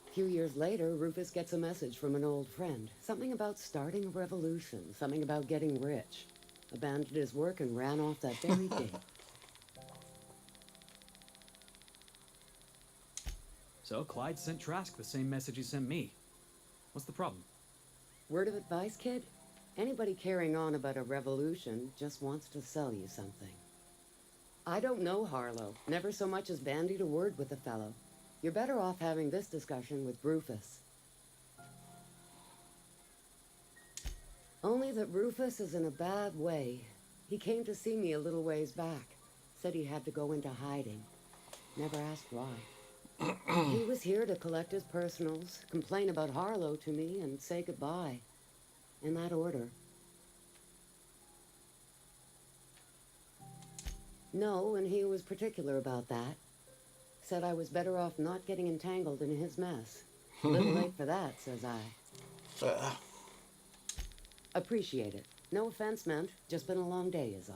A few years later, Rufus gets a message from an old friend. Something about starting a revolution, something about getting rich. Abandoned his work and ran off that very day. So Clyde sent Trask the same message he sent me. What's the problem? Word of advice, kid? Anybody carrying on about a revolution just wants to sell you something. I don't know Harlow. Never so much as bandied a word with the fellow. You're better off having this discussion with Rufus. Only that Rufus is in a bad way. He came to see me a little ways back. Said he had to go into hiding. Never asked why. He was here to collect his personals, complain about Harlow to me, and say goodbye. In that order. No, and he was particular about that. Said I was better off not getting entangled in his mess. A little late for that, says I. Fair. Appreciate it. No offense meant. Just been a long day is all.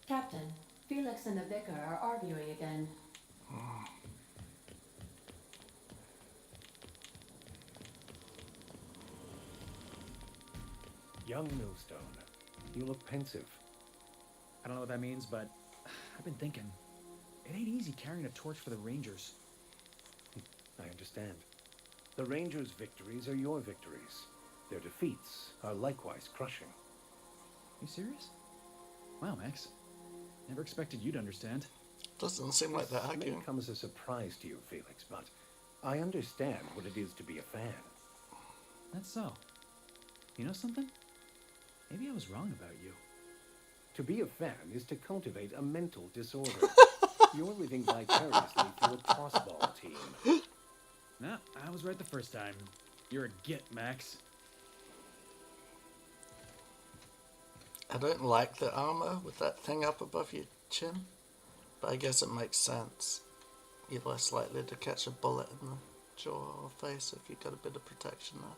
Captain, Felix and the vicar are arguing again. Young Millstone, you look pensive. I don't know what that means, but I've been thinking. It ain't easy carrying a torch for the Rangers. I understand. The Rangers' victories are your victories. Their defeats are likewise crushing. You serious? Wow, Max. Never expected you to understand. Doesn't seem like they're This may arguing. come as a surprise to you, Felix, but I understand what it is to be a fan. That's so. You know something? Maybe I was wrong about you. To be a fan is to cultivate a mental disorder. You're living vicariously through a tossball team. Nah, I was right the first time. You're a git, Max. I don't like the armor with that thing up above your chin, but I guess it makes sense. You're less likely to catch a bullet in the jaw or face if you've got a bit of protection there.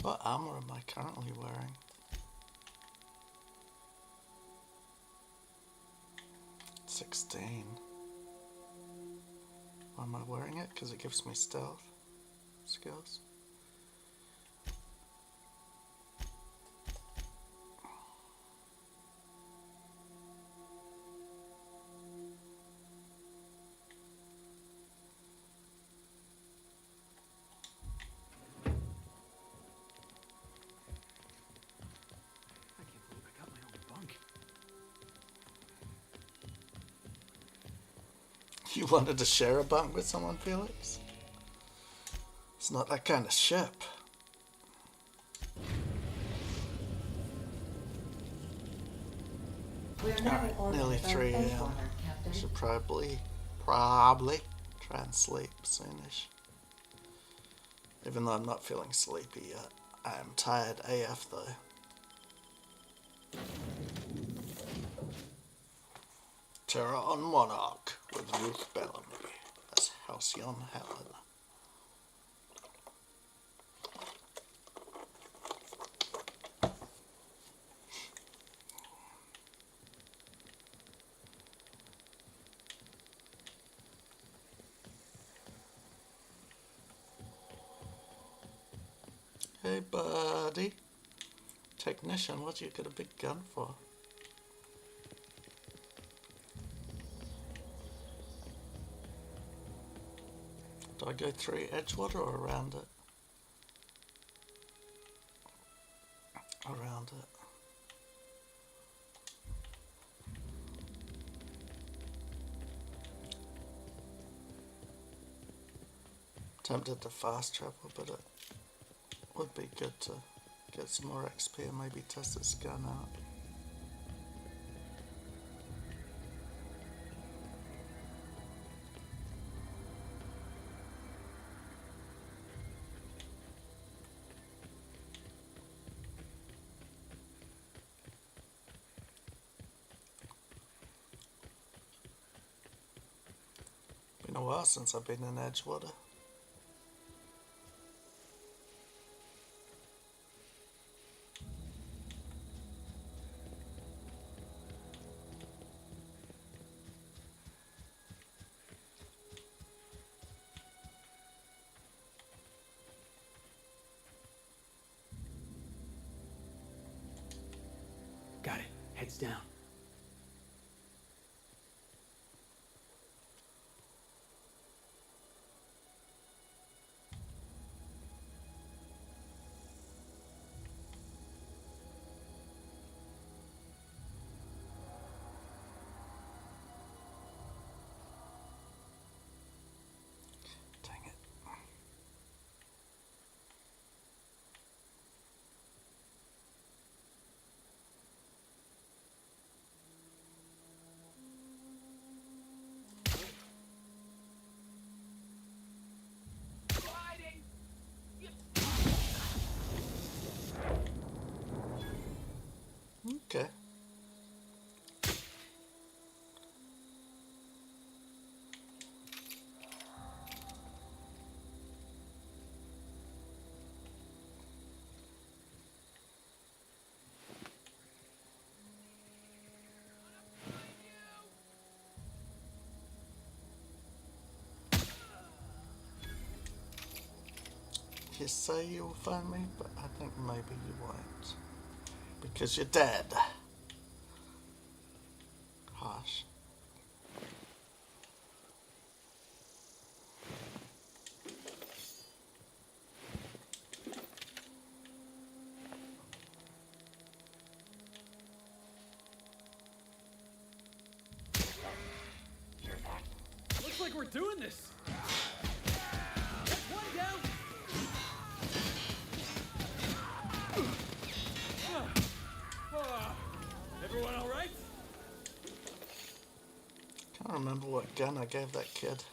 What armor am I currently wearing? 16. Why am I wearing it? Because it gives me stealth skills. I can't believe I got my own bunk. You wanted to share a bunk with someone, Felix? It's not that kind of ship. Alright, nearly 3 a.m. Should probably try and sleep soonish. Even though I'm not feeling sleepy yet. I am tired AF though. Terror on Monarch with Ruth Bellamy as Halcyon Helen. Hey buddy. Technician, what do you got a big gun for? Do I go through Edgewater or around it? Around it. Tempted to fast travel, but it would be good to get some more XP and maybe test this gun out. Been a while since I've been in Edgewater. Heads down. Dang it. Okay. You say you'll find me, but I think maybe you won't. Because you're dead. Harsh. Looks like we're doing this. That's one down. Everyone all right? Can't remember what gun I gave that kid.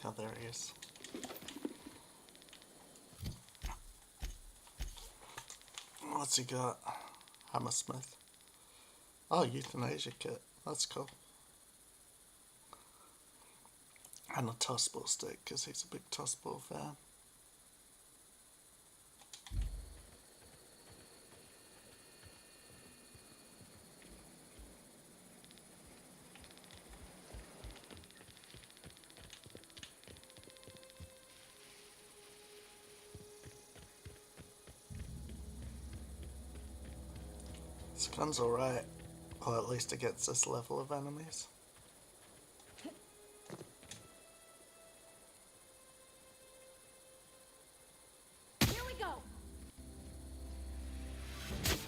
Oh, there he is. What's he got? Hammersmith. Oh, euthanasia kit. That's cool. And a tossball stick, because he's a big tossball fan. This gun's alright. Or at least against this level of enemies. Here we go.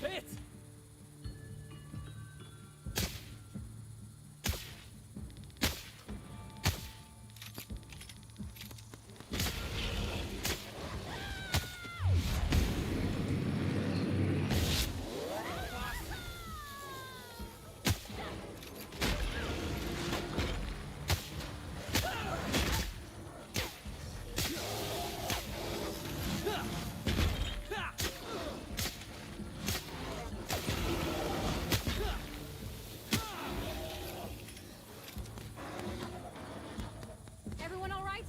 Hit! Everyone all right?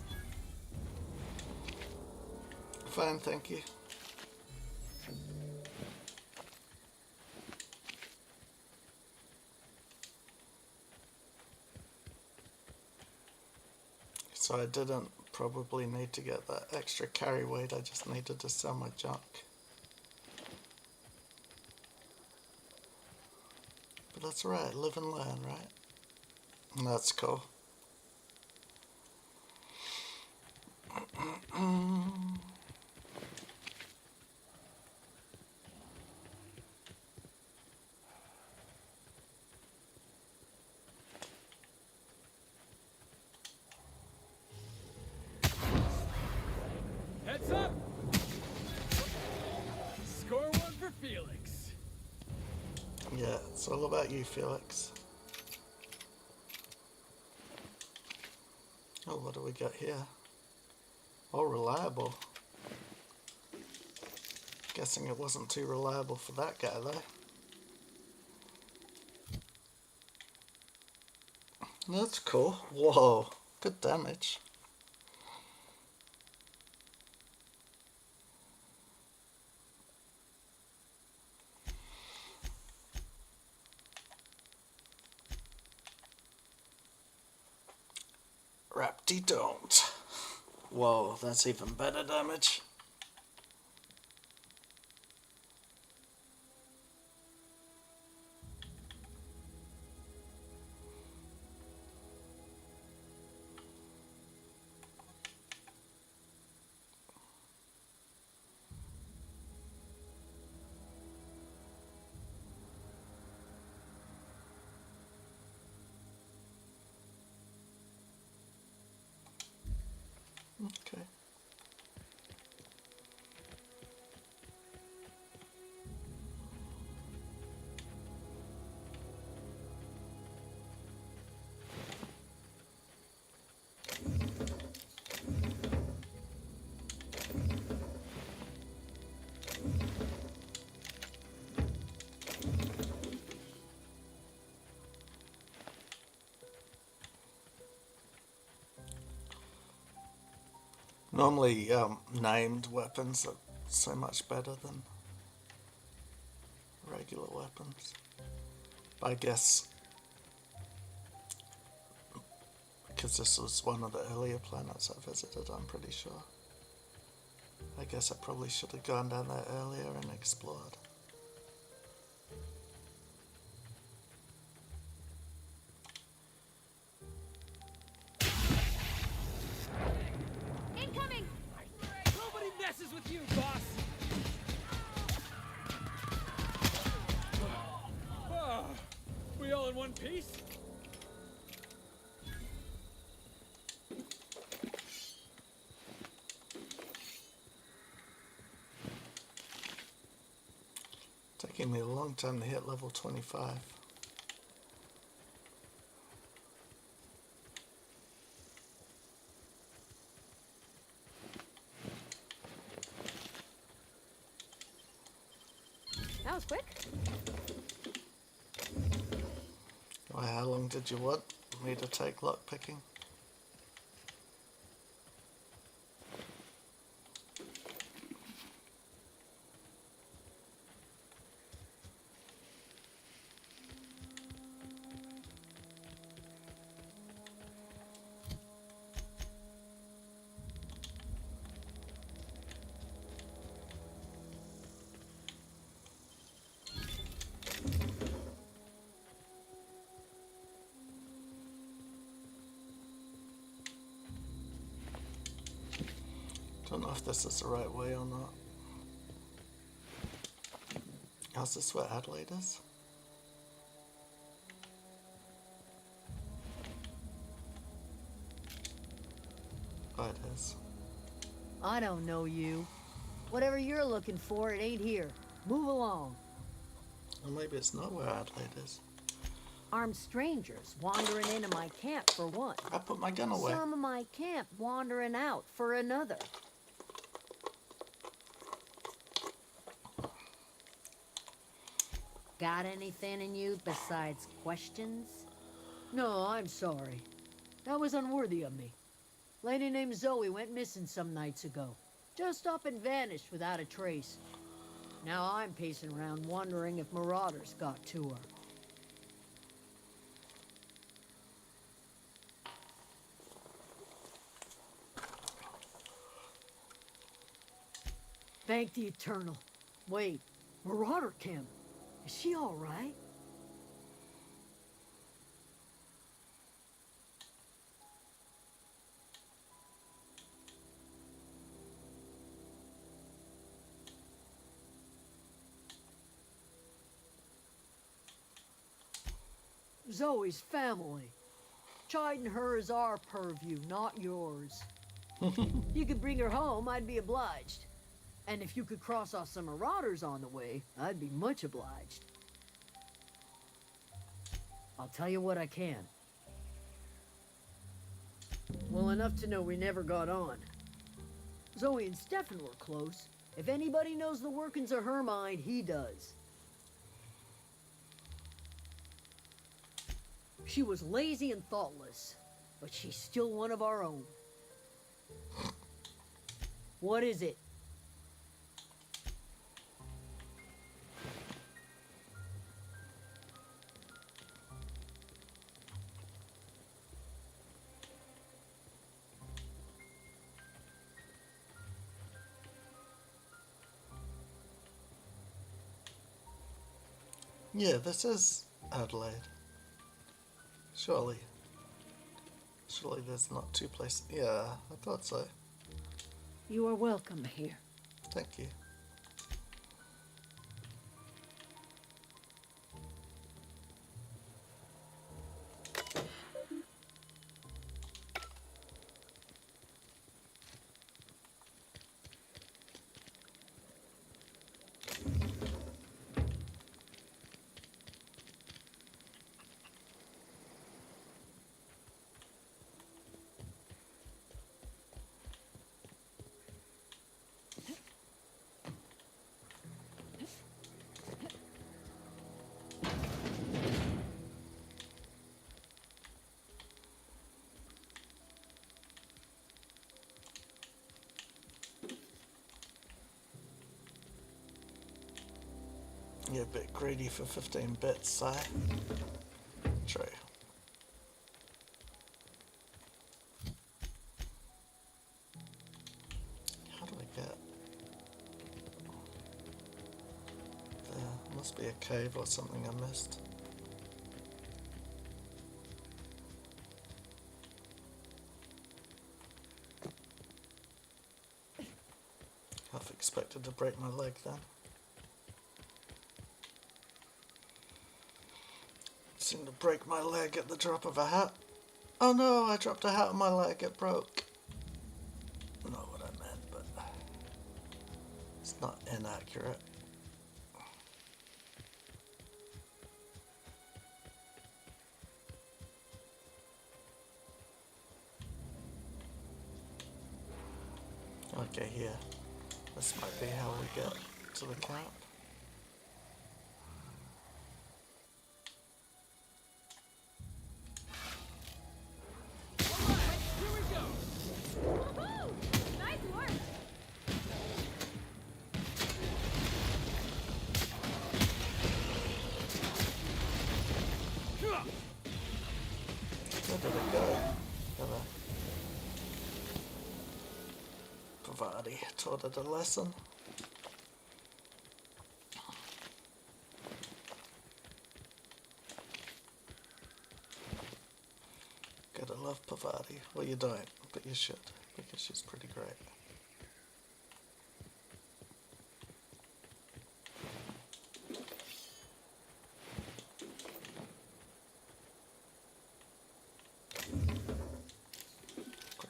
Fine, thank you. So I didn't probably need to get that extra carry weight, I just needed to sell my junk. But that's right, live and learn, right? And that's cool. Heads up! Score one for Felix. Yeah, it's all about you, Felix. Oh, what do we got here? Oh, reliable. Guessing it wasn't too reliable for that guy, though. That's cool. Whoa, good damage. Rapti don't. Whoa, that's even better damage. Okay. Normally, named weapons are so much better than regular weapons. But I guess because this was one of the earlier planets I visited, I'm pretty sure. I guess I probably should have gone down there earlier and explored. Incoming! Nobody messes with you, boss! Oh, we all in one piece? Taking me a long time to hit level 25. That was quick. Why, how long did you want me to take lockpicking? Don't know if this is the right way or not. Is this where Adelaide is? Oh, it is. I don't know you. Whatever you're looking for, it ain't here. Move along. Or maybe it's not where Adelaide is. Armed strangers wandering into my camp for one. I put my gun away. Some of my camp wandering out for another. Got anything in you besides questions? No, I'm sorry. That was unworthy of me. Lady named Zoe went missing some nights ago. Just up and vanished without a trace. Now I'm pacing around wondering if marauders got to her. Thank the Eternal. Wait, Marauder Kim. Is she all right? Zoe's family. Chiding her is our purview, not yours. You could bring her home, I'd be obliged. And if you could cross off some marauders on the way, I'd be much obliged. I'll tell you what I can. Well, enough to know we never got on. Zoe and Stefan were close. If anybody knows the workings of her mind, he does. She was lazy and thoughtless, but she's still one of our own. What is it? Yeah, this is Adelaide. Surely. Surely there's not two places. Yeah, I thought so. You are welcome here. Thank you. You're a bit greedy for 15 bits, Si. True. How do I get... There must be a cave or something I missed. Half expected to break my leg then. Seemed to break my leg at the drop of a hat. Oh no, I dropped a hat on my leg, it broke. Not what I meant, but it's not inaccurate. Okay, here. This might be how we get to the camp. Nice work! Where did it go? Pavati taught it a lesson. Gotta love Pavati. Well, you don't, but you should, because she's pretty great.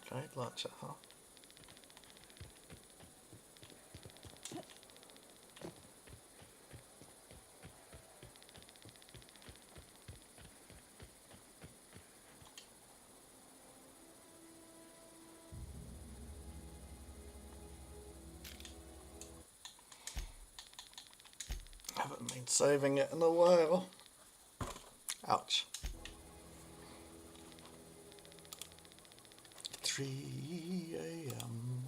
Grenade launcher, huh? Haven't been saving it in a while. Ouch. 3 a.m.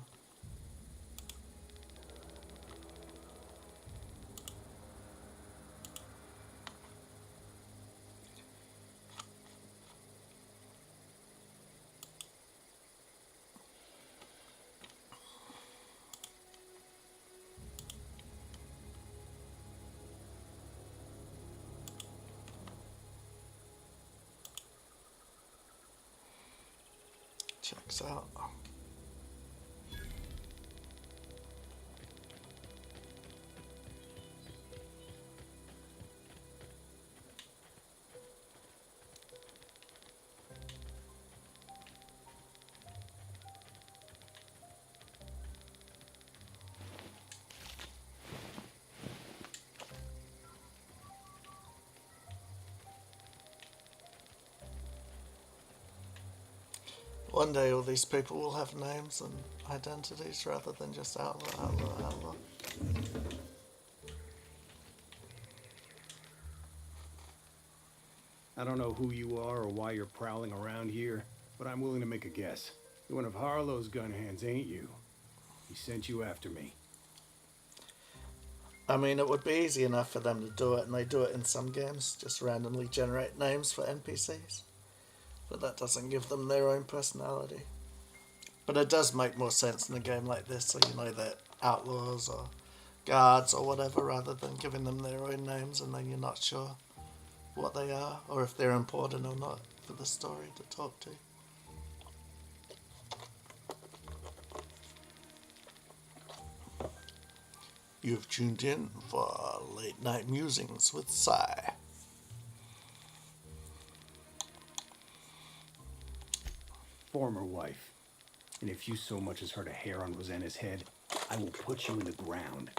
Checks out. One day all these people will have names and identities rather than just outlaw, outlaw, outlaw. I don't know who you are or why you're prowling around here, but I'm willing to make a guess. You're one of Harlow's gun hands, ain't you? He sent you after me. I mean, it would be easy enough for them to do it, and they do it in some games, just randomly generate names for NPCs. But that doesn't give them their own personality. But it does make more sense in a game like this, so you know that outlaws or guards or whatever, rather than giving them their own names and then you're not sure what they are or if they're important or not for the story to talk to. You've tuned in for Late Night Musings with Sai. Former wife. And if you so much as hurt a hair on Rosanna's head, I will put you in the ground.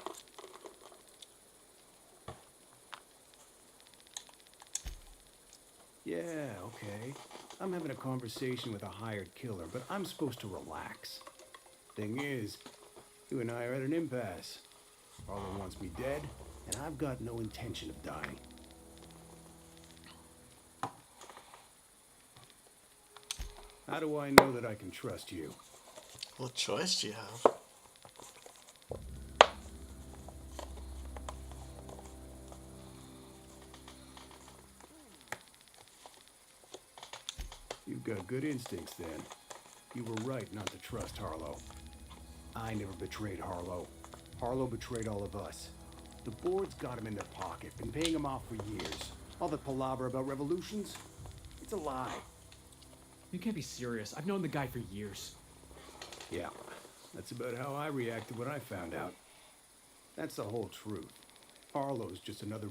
Yeah, okay. I'm having a conversation with a hired killer, but I'm supposed to relax. Thing is, you and I are at an impasse. Harlow wants me dead, and I've got no intention of dying. How do I know that I can trust you? What choice do you have? You've got good instincts, then. You were right not to trust Harlow. I never betrayed Harlow. Harlow betrayed all of us. The board's got him in their pocket, been paying him off for years. All the palaver about revolutions, it's a lie. You can't be serious. I've known the guy for years. Yeah, that's about how I reacted when I found out. That's the whole truth. Harlow's just another